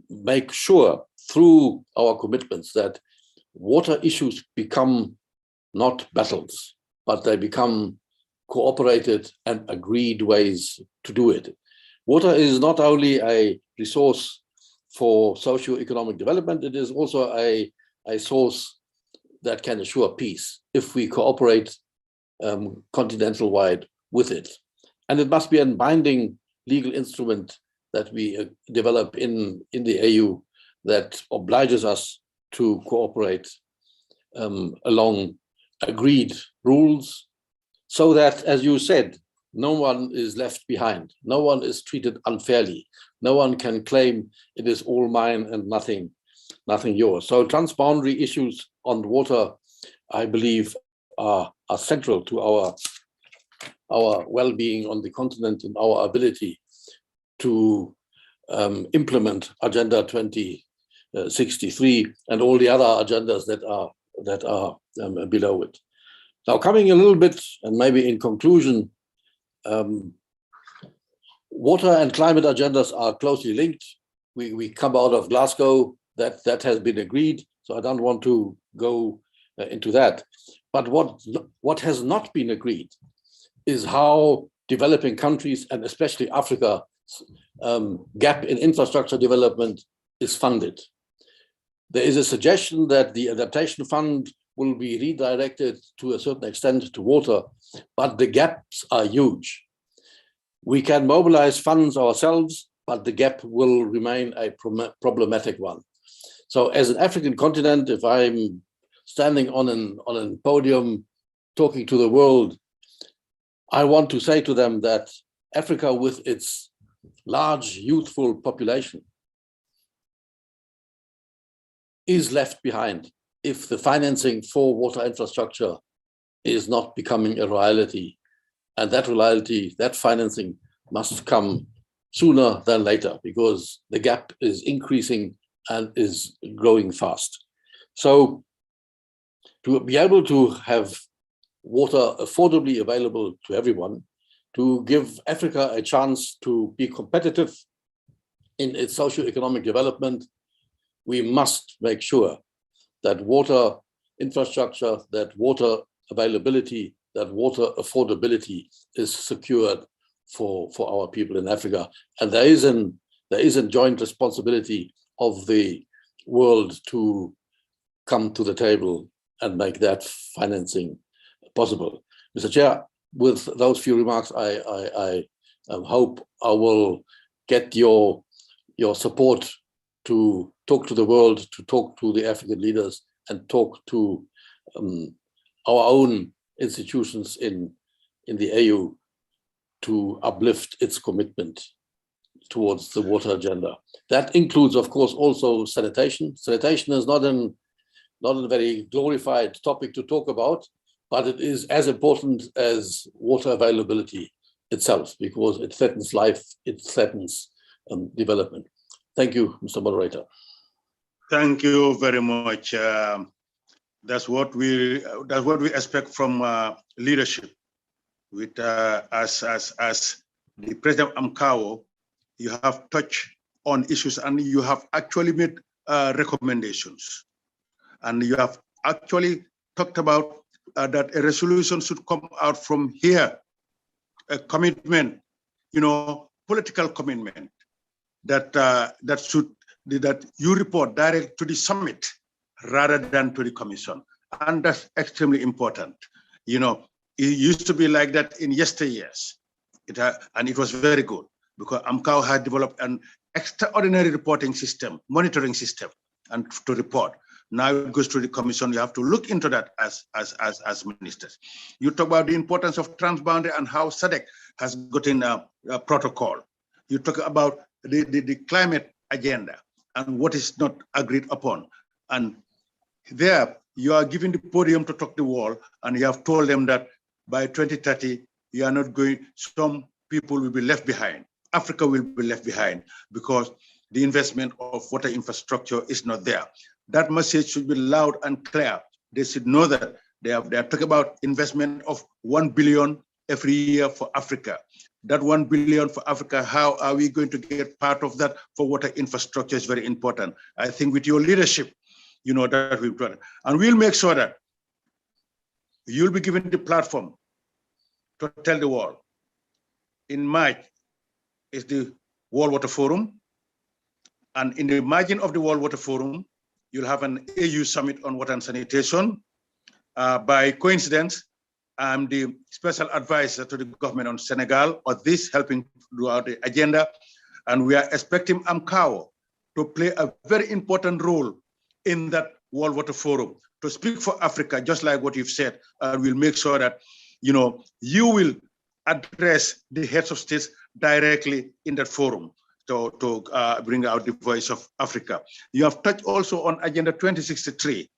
make sure through our commitments that water issues become not battles, but they become cooperated and agreed ways to do it. Water is not only a resource for socio-economic development, it is also a source that can assure peace if we cooperate continental-wide with it. And it must be a binding legal instrument that we develop in the AU that obliges us to cooperate along agreed rules, so that, as you said, no one is left behind. No one is treated unfairly. No one can claim it is all mine and nothing yours. So transboundary issues on water, I believe, are central to our well-being on the continent and our ability to implement Agenda 2063 and all the other agendas that are below it. Now, coming a little bit, and maybe in conclusion, water and climate agendas are closely linked. We come out of Glasgow, that has been agreed, so I don't want to go into that. But what has not been agreed is how developing countries, and especially Africa, gap in infrastructure development is funded. There is a suggestion that the adaptation fund will be redirected to a certain extent to water, but the gaps are huge. We can mobilize funds ourselves, but the gap will remain a problematic one. So as an African continent, if I'm standing on a podium talking to the world, I want to say to them that Africa, with its large youthful population, is left behind if the financing for water infrastructure is not becoming a reality. And that reality, that financing must come sooner than later, because the gap is increasing and is growing fast. So to be able to have water affordably available to everyone, to give Africa a chance to be competitive in its socio-economic development, we must make sure that water infrastructure, that water availability, that water affordability is secured for our people in Africa. And there is a joint responsibility of the world to come to the table and make that financing possible. Mr. Chair, with those few remarks, I hope I will get your support to talk to the world, to talk to the African leaders, and talk to our own institutions in the AU to uplift its commitment towards the water agenda. That includes, of course, also sanitation. Sanitation is not a very glorified topic to talk about, but it is as important as water availability itself, because it threatens life, it threatens development. Thank you, Mr. Moderator. Thank you very much. That's what we expect from leadership. With as the President Amkawo, you have touched on issues and you have actually made recommendations, and you have actually talked about that a resolution should come out from here, a commitment, political commitment that you report direct to the summit rather than to the commission. And that's extremely important. It used to be like that in yesteryears, and it was very good because AMCAO had developed an extraordinary reporting system, monitoring system, and to report. Now it goes to the commission. You have to look into that as ministers. You talk about the importance of transboundary and how SADC has gotten a protocol. You talk about the climate agenda and what is not agreed upon. And there you are giving the podium to talk the wall, and you have told them that by 2030, you are not going, some people will be left behind. Africa will be left behind because the investment of water infrastructure is not there. That message should be loud and clear. They should know that they are talking about investment of 1 billion every year for Africa. That 1 billion for Africa, how are we going to get part of that for water infrastructure is very important. I think with your leadership, that we've done it. And we'll make sure that you'll be given the platform to tell the world. In March is the World Water Forum. And in the margin of the World Water Forum, you'll have an AU Summit on Water and Sanitation. By coincidence, I'm the special advisor to the government on Senegal, or this helping throughout the agenda. And we are expecting AMCAO to play a very important role in that World Water Forum, to speak for Africa, just like what you've said. We'll make sure that, you know, you will address the heads of states directly in that forum to bring out the voice of Africa. You have touched also on Agenda 2063,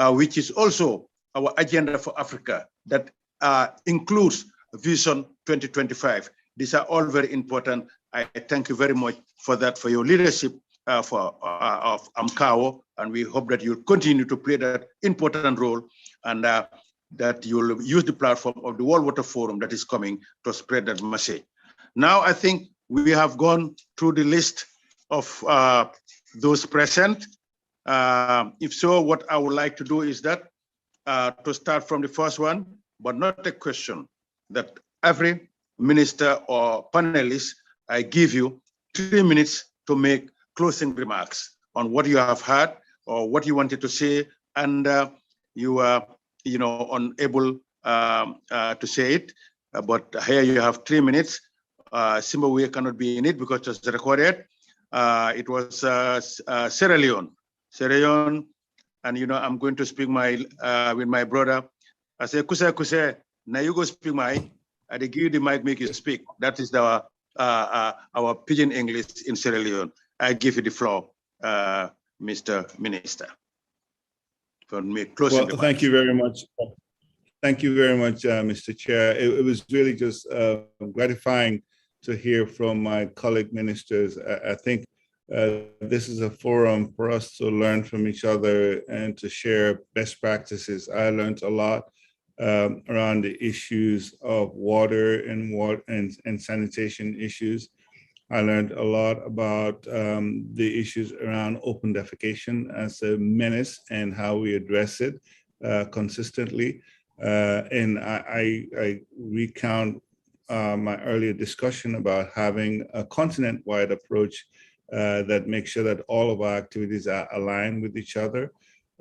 which is also our agenda for Africa that includes Vision 2025. These are all very important. I thank you very much for that, for your leadership of AMCAO, and we hope that you'll continue to play that important role, and that you'll use the platform of the World Water Forum that is coming to spread that message. Now, I think we have gone through the list of those present. If so, what I would like to do is that to start from the first one, but not a question, that every minister or panelist, I give you 3 minutes to make closing remarks on what you have heard or what you wanted to say, and you are, you know, unable to say it. But here you have 3 minutes. Zimbabwe cannot be in it because it's recorded. It was Sierra Leone. Sierra Leone, and you know, I'm going to speak with my brother. I say, Kuse, now you go speak my. I give you the mic, make you speak. That is our pidgin English in Sierra Leone. I give you the floor, Mr. Minister, for me closing remarks. Thank you very much. Thank you very much, Mr. Chair. It was really just gratifying to hear from my colleague ministers. I think this is a forum for us to learn from each other and to share best practices. I learned a lot around the issues of water and sanitation issues. I learned a lot about the issues around open defecation as a menace and how we address it consistently. And I recount my earlier discussion about having a continent-wide approach that makes sure that all of our activities are aligned with each other.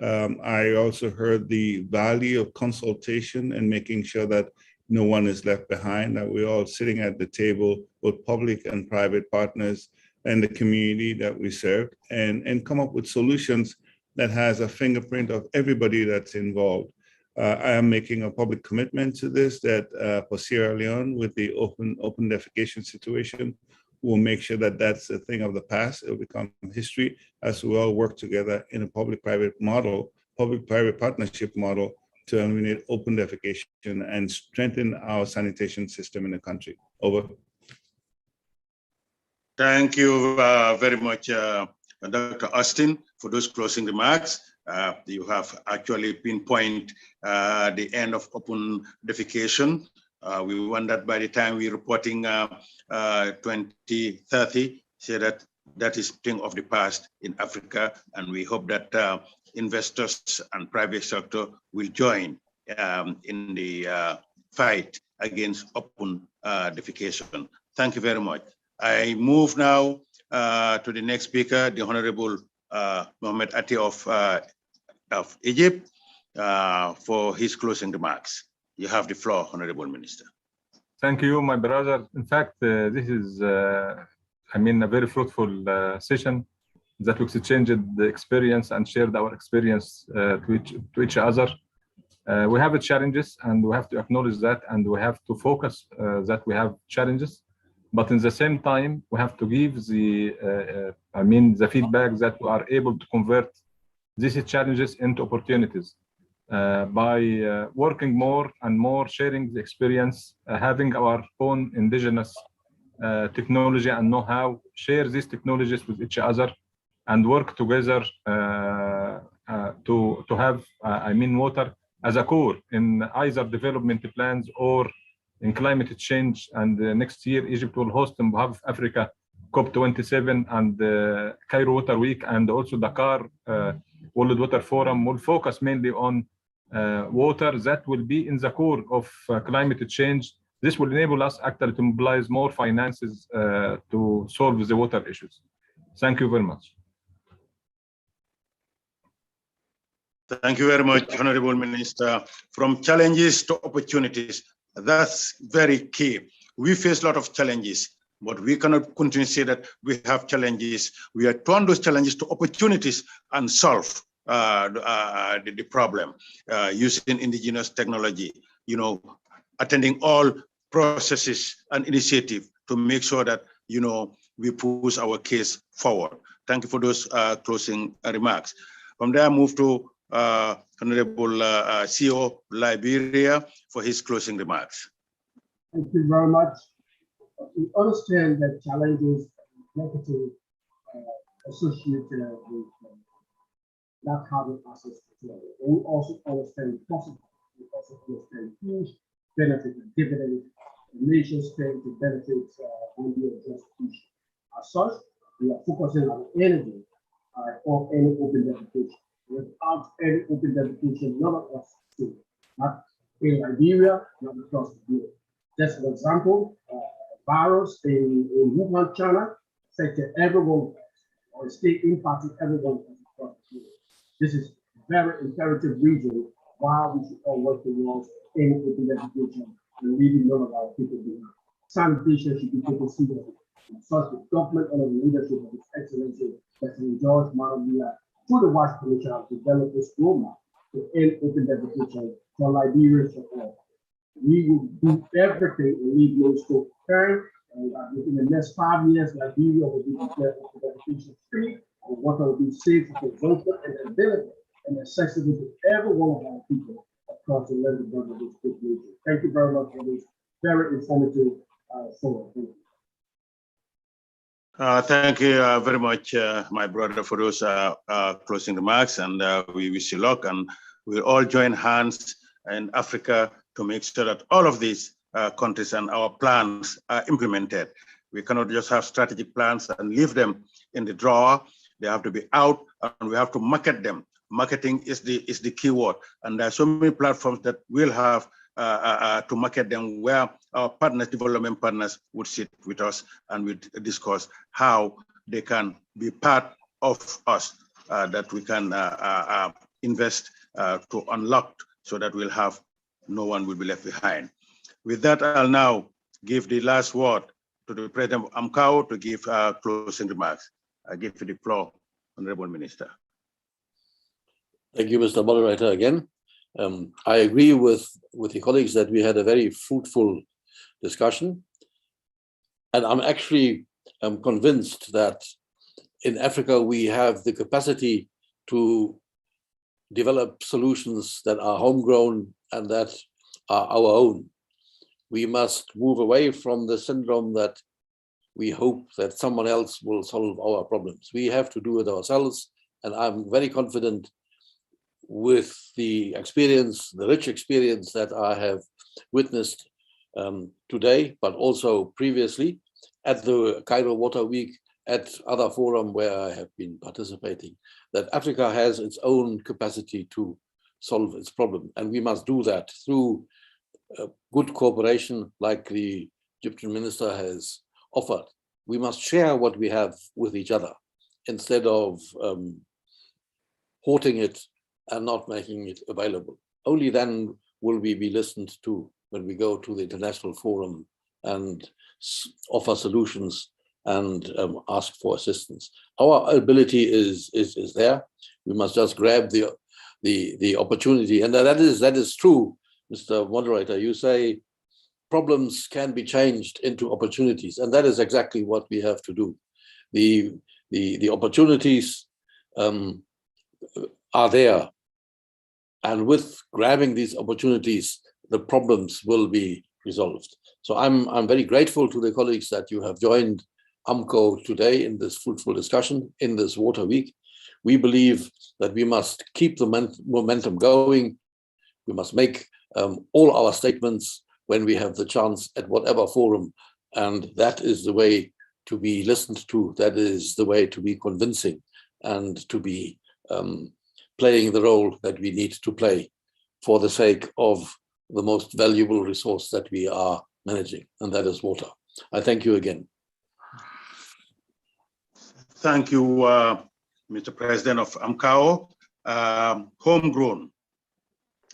I also heard the value of consultation and making sure that no one is left behind, that we're all sitting at the table with public and private partners and the community that we serve, and come up with solutions that has a fingerprint of everybody that's involved. I am making a public commitment to this, that for Sierra Leone, with the open defecation situation, we'll make sure that that's a thing of the past. It'll become history as we all work together in a public-private model, public-private partnership model, to eliminate open defecation and strengthen our sanitation system in the country. Over. Thank you very much, Dr. Austin, for those closing remarks. You have actually pinpointed the end of open defecation. We want that by the time we're reporting 2030, say that that is thing of the past in Africa, and we hope that investors and private sector will join in the fight against open defecation. Thank you very much. I move now to the next speaker, the Honorable Mohamed Ati of Egypt, for his closing remarks. You have the floor, Honorable Minister. Thank you, my brother. In fact, this is, I mean, a very fruitful session that we exchanged the experience and shared our experience to each other. We have challenges, and we have to acknowledge that, and we have to focus that we have challenges. But in the same time, we have to give the, the feedback that we are able to convert these challenges into opportunities by working more and more, sharing the experience, having our own indigenous technology and know-how, share these technologies with each other, and work together to have, water as a core in either development plans or in climate change. And next year, Egypt will host on behalf of Africa COP27 and Cairo Water Week, and also Dakar World Water Forum will focus mainly on water that will be in the core of climate change. This will enable us actually to mobilize more finances to solve the water issues. Thank you very much. Thank you very much, Honorable Minister. From challenges to opportunities, that's very key. We face a lot of challenges, but we cannot continue to say that we have challenges. We are turn those challenges to opportunities and solve the problem using indigenous technology, attending all processes and initiative to make sure that, we push our case forward. Thank you for those closing remarks. From there, I move to Honorable CEO Liberia for his closing remarks. Thank you very much. We understand that challenges negative associated with not having access to it. We also understand positive. We also understand huge benefit and dividend the nation stand to benefit when we address the issue. As such, we are focusing on energy for any open defecation. Without any open defecation, none of us do. Not in Liberia, not across the globe. Just an example, virus in Wuhan, China, affected everyone or state impacted everyone across the globe. This is very imperative reason why we should all work towards any open defecation and leaving none of our people behind. Sanitation should be taken seriously. And such the government under the leadership of His Excellency President George Maravilla through the Vice Commission have developed this roadmap to end open defecation for Liberia for all. We will do everything and leave no stone unturned. And within the next 5 years, Liberia will be declared open defecation free, and water will be safe for consumption and available and accessible to every one of our people across the length of this great nation. Thank you very much for this very informative forum. Thank you very much, my brother, for those closing remarks, and we wish you luck, and we'll all join hands in Africa to make sure that all of these countries and our plans are implemented. We cannot just have strategic plans and leave them in the drawer. They have to be out, and we have to market them. Marketing is the key word, and there are so many platforms that we'll have to market them, where our partners, development partners, would sit with us and we discuss how they can be part of us, that we can invest to unlock, so that we'll have no one will be left behind. With that, I'll now give the last word to the President of AMCAO to give closing remarks. I give you the floor, Honorable Minister. Thank you, Mr. Moderator, again. I agree with the colleagues that we had a very fruitful discussion. And I'm actually convinced that in Africa, we have the capacity to develop solutions that are homegrown and that are our own. We must move away from the syndrome that we hope that someone else will solve our problems. We have to do it ourselves. And I'm very confident with the experience, the rich experience that I have witnessed today, but also previously at the Cairo Water Week, at other forums where I have been participating, that Africa has its own capacity to solve its problem. And we must do that through good cooperation like the Egyptian minister has offered. We must share what we have with each other instead of hoarding it and not making it available. Only then will we be listened to when we go to the international forum and offer solutions and ask for assistance. Our ability is there. We must just grab the opportunity, and that is true, Mr. Moderator. You say problems can be changed into opportunities, and that is exactly what we have to do. The opportunities are there, and with grabbing these opportunities, the problems will be resolved. So I'm very grateful to the colleagues that you have joined AMCO today in this fruitful discussion in this Water Week. We believe that we must keep the momentum going. We must make all our statements when we have the chance at whatever forum, and that is the way to be listened to. That is the way to be convincing and to be playing the role that we need to play for the sake of the most valuable resource that we are managing, and that is water. I thank you again. Thank you, Mr. President of AMCAO. Homegrown.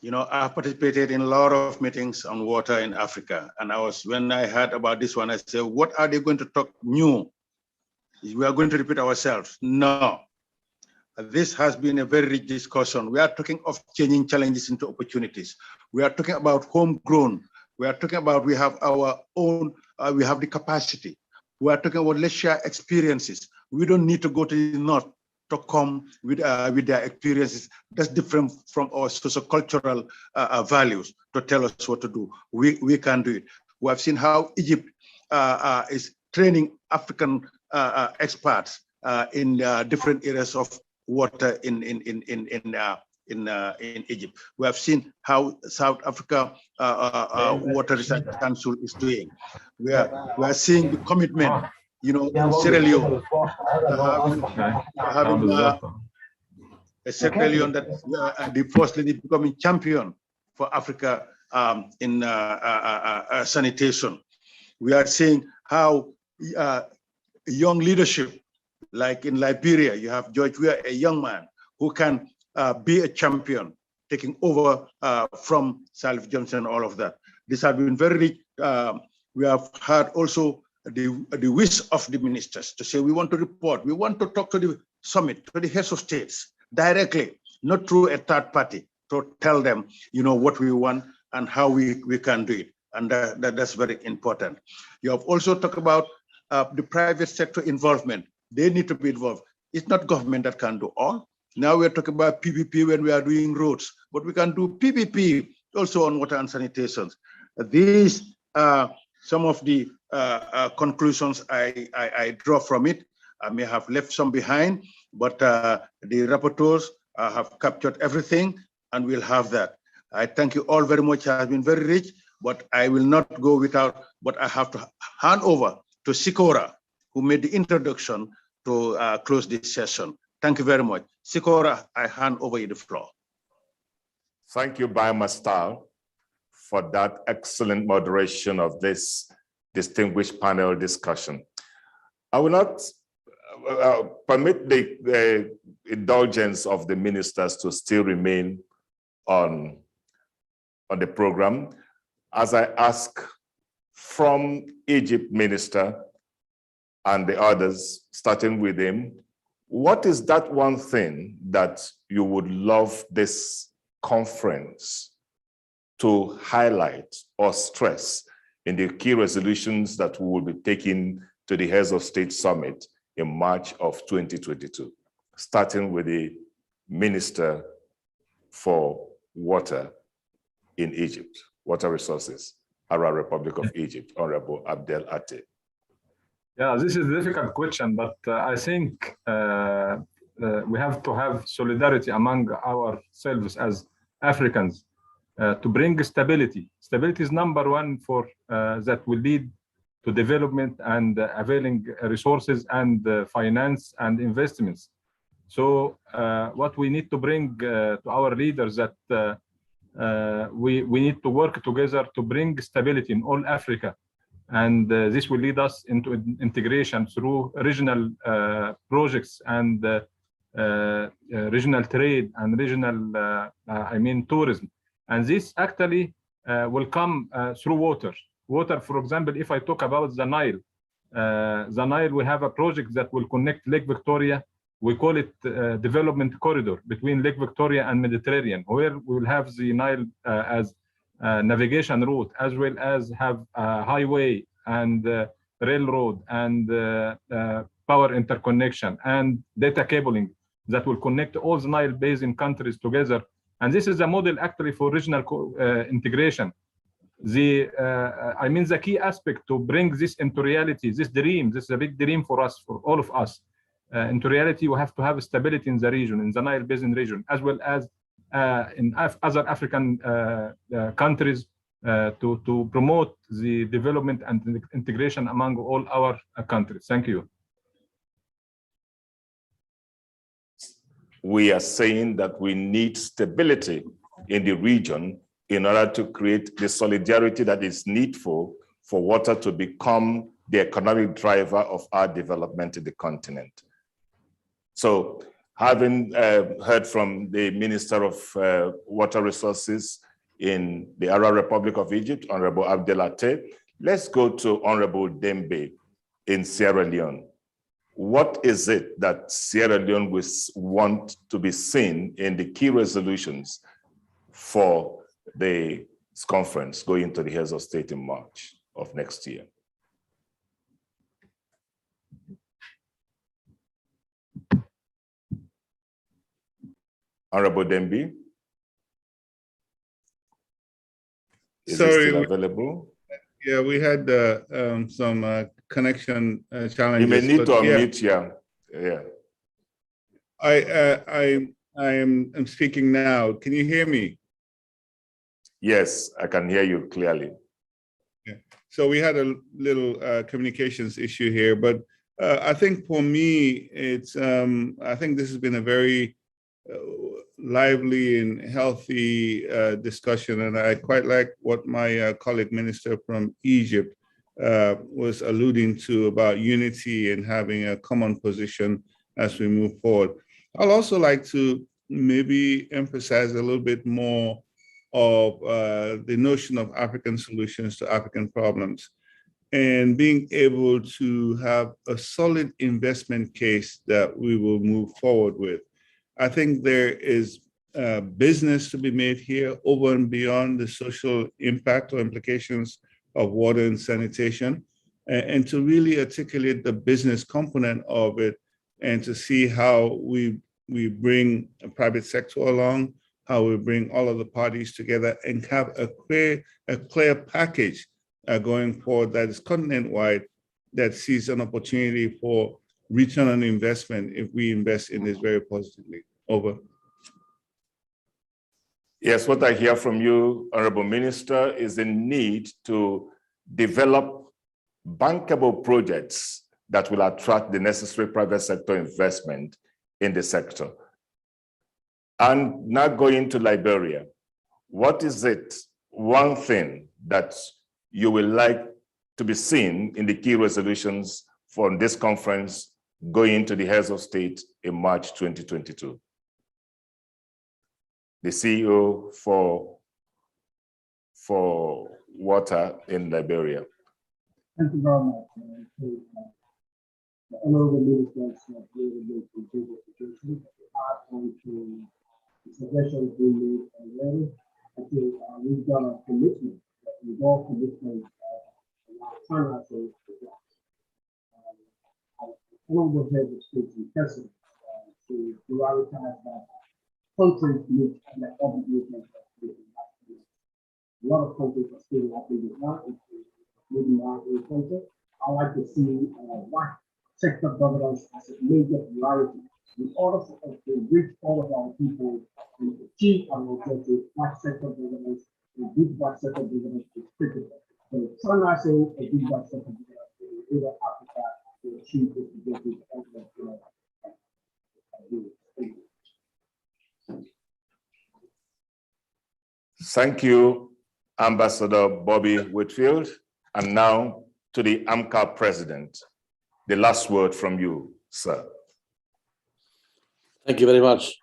You know, I participated in a lot of meetings on water in Africa. And when I heard about this one, I said, what are they going to talk new? We are going to repeat ourselves. No. This has been a very rich discussion. We are talking of changing challenges into opportunities. We are talking about homegrown. We are talking about we have our own, we have the capacity. We are talking about let's share experiences. We don't need to go to the north to come with their experiences. That's different from our sociocultural values to tell us what to do. We can do it. We have seen how Egypt is training African experts in different areas of water in Egypt. We have seen how South Africa Water Research Council is doing. We are seeing the commitment, you know, in Sierra Leone, having a Sierra Leone that the first lady becoming champion for Africa in sanitation. We are seeing how young leadership, like in Liberia, you have George Weah, a young man who can be a champion, taking over from Salif Johnson, all of that. This has been very rich. We have had also the wish of the ministers to say, we want to report, we want to talk to the summit, to the heads of states directly, not through a third party, to tell them, you know, what we want and how we can do it. And that's very important. You have also talked about the private sector involvement. They need to be involved. It's not government that can do all. Now we're talking about PPP when we are doing roads, but we can do PPP also on water and sanitation. These are some of the conclusions I draw from it. I may have left some behind, but the rapporteurs have captured everything, and we'll have that. I thank you all very much. It has been very rich, but I will not go without, but I have to hand over to Sikora, who made the introduction to close this session. Thank you very much. Sikora, I hand over you the floor. Thank you, Biomastal, for that excellent moderation of this distinguished panel discussion. I will not permit the indulgence of the ministers to still remain on the program, as I ask from Egypt minister and the others, starting with him, what is that one thing that you would love this conference to highlight or stress in the key resolutions that we will be taking to the Heads of State Summit in March of 2022, starting with the Minister for Water in Egypt, Water Resources, Arab Republic of Egypt, Honorable Abdel Ate. Yeah, this is a difficult question, but I think we have to have solidarity among ourselves as Africans to bring stability. Stability is number one for that will lead to development and availing resources and finance and investments. So what we need to bring to our leaders that we need to work together to bring stability in all Africa. And this will lead us into integration through regional projects and regional trade and regional, tourism. And this actually will come through water. Water, for example, if I talk about the Nile, we have a project that will connect Lake Victoria. We call it development corridor between Lake Victoria and Mediterranean, where we will have the Nile as navigation route, as well as have a highway and railroad and power interconnection and data cabling that will connect all the Nile Basin countries together. And this is a model actually for regional integration. The key aspect to bring this into reality, this is a big dream for us, for all of us. Into reality, we have to have stability in the region, in the Nile Basin region, as well as in other African countries to promote the development and integration among all our countries. Thank you. We are saying that we need stability in the region in order to create the solidarity that is needful for water to become the economic driver of our development in the continent. So having heard from the Minister of Water Resources in the Arab Republic of Egypt, Honorable Abdelate, let's go to Honorable Dembe in Sierra Leone. What is it that Sierra Leone will want to be seen in the key resolutions for the conference going to the Heads of State in March of next year? Honorable Dembe, is it still available? Yeah, we had some connection challenges. You may need to unmute, yeah. I'm speaking now. Can you hear me? Yes, I can hear you clearly. Yeah. So we had a little communications issue here, but I think for me, it's I think this has been a very lively and healthy discussion, and I quite like what my colleague minister from Egypt was alluding to about unity and having a common position as we move forward. I'd also like to maybe emphasize a little bit more of the notion of African solutions to African problems, and being able to have a solid investment case that we will move forward with. I think there is business to be made here over and beyond the social impact or implications of water and sanitation, and to really articulate the business component of it, and to see how we bring a private sector along, how we bring all of the parties together and have a clear package going forward that is continent-wide, that sees an opportunity for return on investment if we invest in this very positively. Over. Yes, what I hear from you, Honorable Minister, is the need to develop bankable projects that will attract the necessary private sector investment in the sector. And now going to Liberia, what is it, one thing that you would like to be seen in the key resolutions for this conference going to the Heads of State in March 2022? The CEO for water in Liberia. Thank you very much. The honorable ministers have really been contributing to the suggestions we made already. I think we've done a commitment, with all commitments financing honorable heads of state and president to prioritize that countries meet their obligations. A lot of countries are still operating now, including our own country. I like to see white sector governance as a major priority in order for us to reach all of our people and achieve our objective. White sector governance and good white sector governance is critical. So financing a good white sector governance in Africa to achieve this objective. Thank you, Ambassador Bobby Whitfield. And now to the AMCA president. The last word from you, sir. Thank you very much.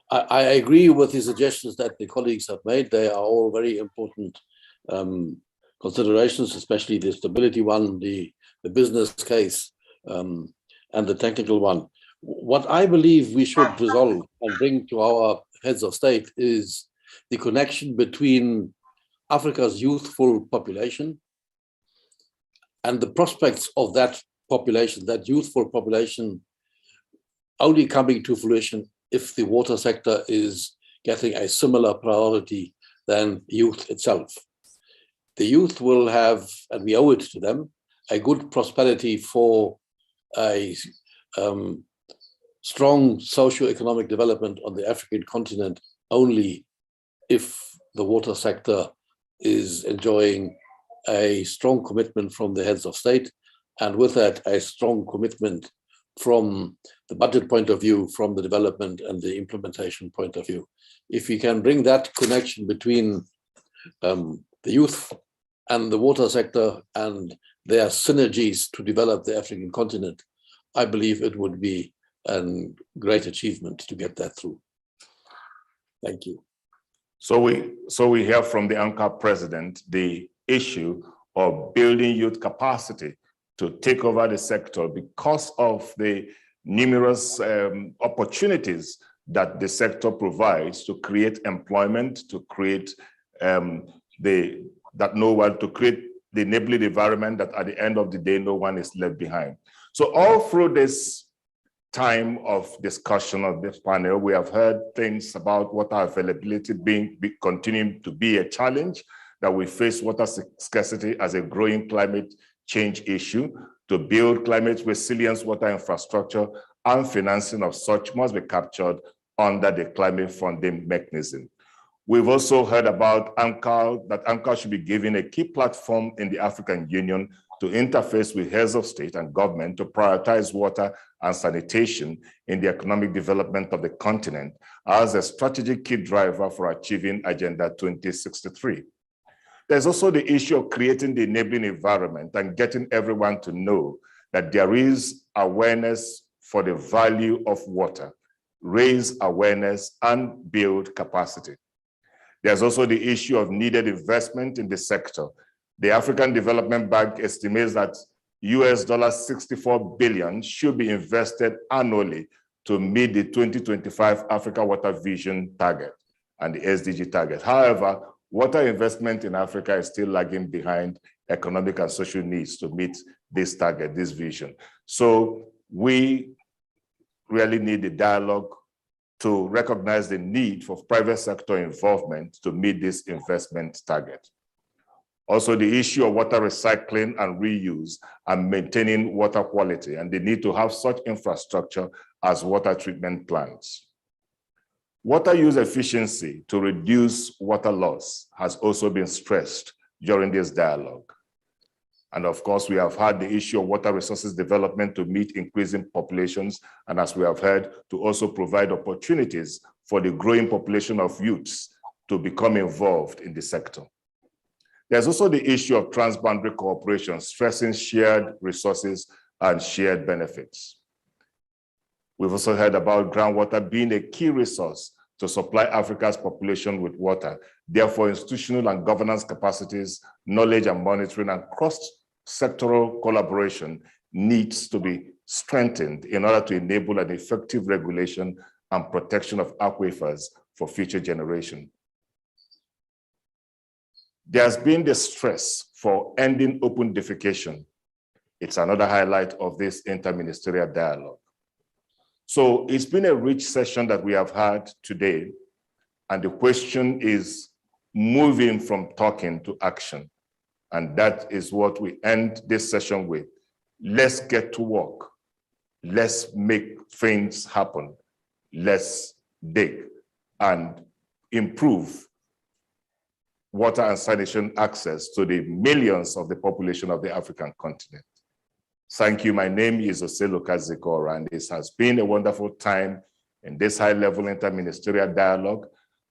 I agree with the suggestions that the colleagues have made. They are all very important considerations, especially the stability one, the business case, and the technical one. What I believe we should resolve and bring to our heads of state is the connection between Africa's youthful population and the prospects of that population, that youthful population, only coming to fruition if the water sector is getting a similar priority than youth itself. The youth will have, and we owe it to them, a good prosperity for a strong socio-economic development on the African continent only if the water sector is enjoying a strong commitment from the heads of state, and with that, a strong commitment from the budget point of view, from the development and the implementation point of view. If we can bring that connection between the youth and the water sector and their synergies to develop the African continent, I believe it would be a great achievement to get that through. Thank you. So we hear from the ANCA president the issue of building youth capacity to take over the sector because of the numerous opportunities that the sector provides to create employment, to create to create the enabling environment that at the end of the day, no one is left behind. So all through this time of discussion of this panel, we have heard things about water availability continuing to be a challenge, that we face water scarcity as a growing climate change issue. To build climate resilience water infrastructure and financing of such must be captured under the climate funding mechanism. We've also heard about ANCA, that ANCA should be given a key platform in the African Union to interface with heads of state and government to prioritize water and sanitation in the economic development of the continent as a strategic key driver for achieving Agenda 2063. There's also the issue of creating the enabling environment and getting everyone to know that there is awareness for the value of water, raise awareness and build capacity. There's also the issue of needed investment in the sector. The African Development Bank estimates that $64 billion should be invested annually to meet the 2025 Africa Water Vision target and the SDG target. However, water investment in Africa is still lagging behind economic and social needs to meet this target, this vision. So we really need the dialogue to recognize the need for private sector involvement to meet this investment target. Also, the issue of water recycling and reuse and maintaining water quality and the need to have such infrastructure as water treatment plants. Water use efficiency to reduce water loss has also been stressed during this dialogue. And of course, we have had the issue of water resources development to meet increasing populations, and as we have heard, to also provide opportunities for the growing population of youths to become involved in the sector. There's also the issue of transboundary cooperation, stressing shared resources and shared benefits. We've also heard about groundwater being a key resource to supply Africa's population with water. Therefore, institutional and governance capacities, knowledge and monitoring, and cross-sectoral collaboration needs to be strengthened in order to enable an effective regulation and protection of aquifers for future generations. There's been the stress for ending open defecation. It's another highlight of this inter-ministerial dialogue. So it's been a rich session that we have had today, and the question is moving from talking to action. And that is what we end this session with. Let's get to work. Let's make things happen. Let's dig and improve water and sanitation access to the millions of the population of the African continent. Thank you. My name is Oselo Kazikora, and this has been a wonderful time in this high-level interministerial dialogue.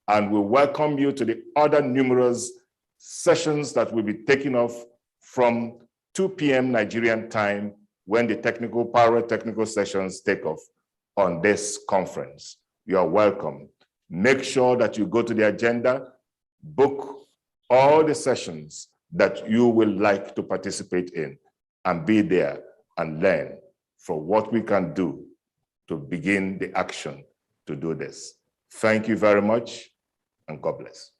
And we welcome you to the other numerous sessions that will be taking off from 2 p.m. Nigerian time when the technical sessions take off on this conference. You are welcome. Make sure that you go to the agenda, book all the sessions that you will like to participate in, and be there and learn for what we can do to begin the action to do this. Thank you very much, and God bless.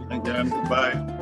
Thank you, and goodbye.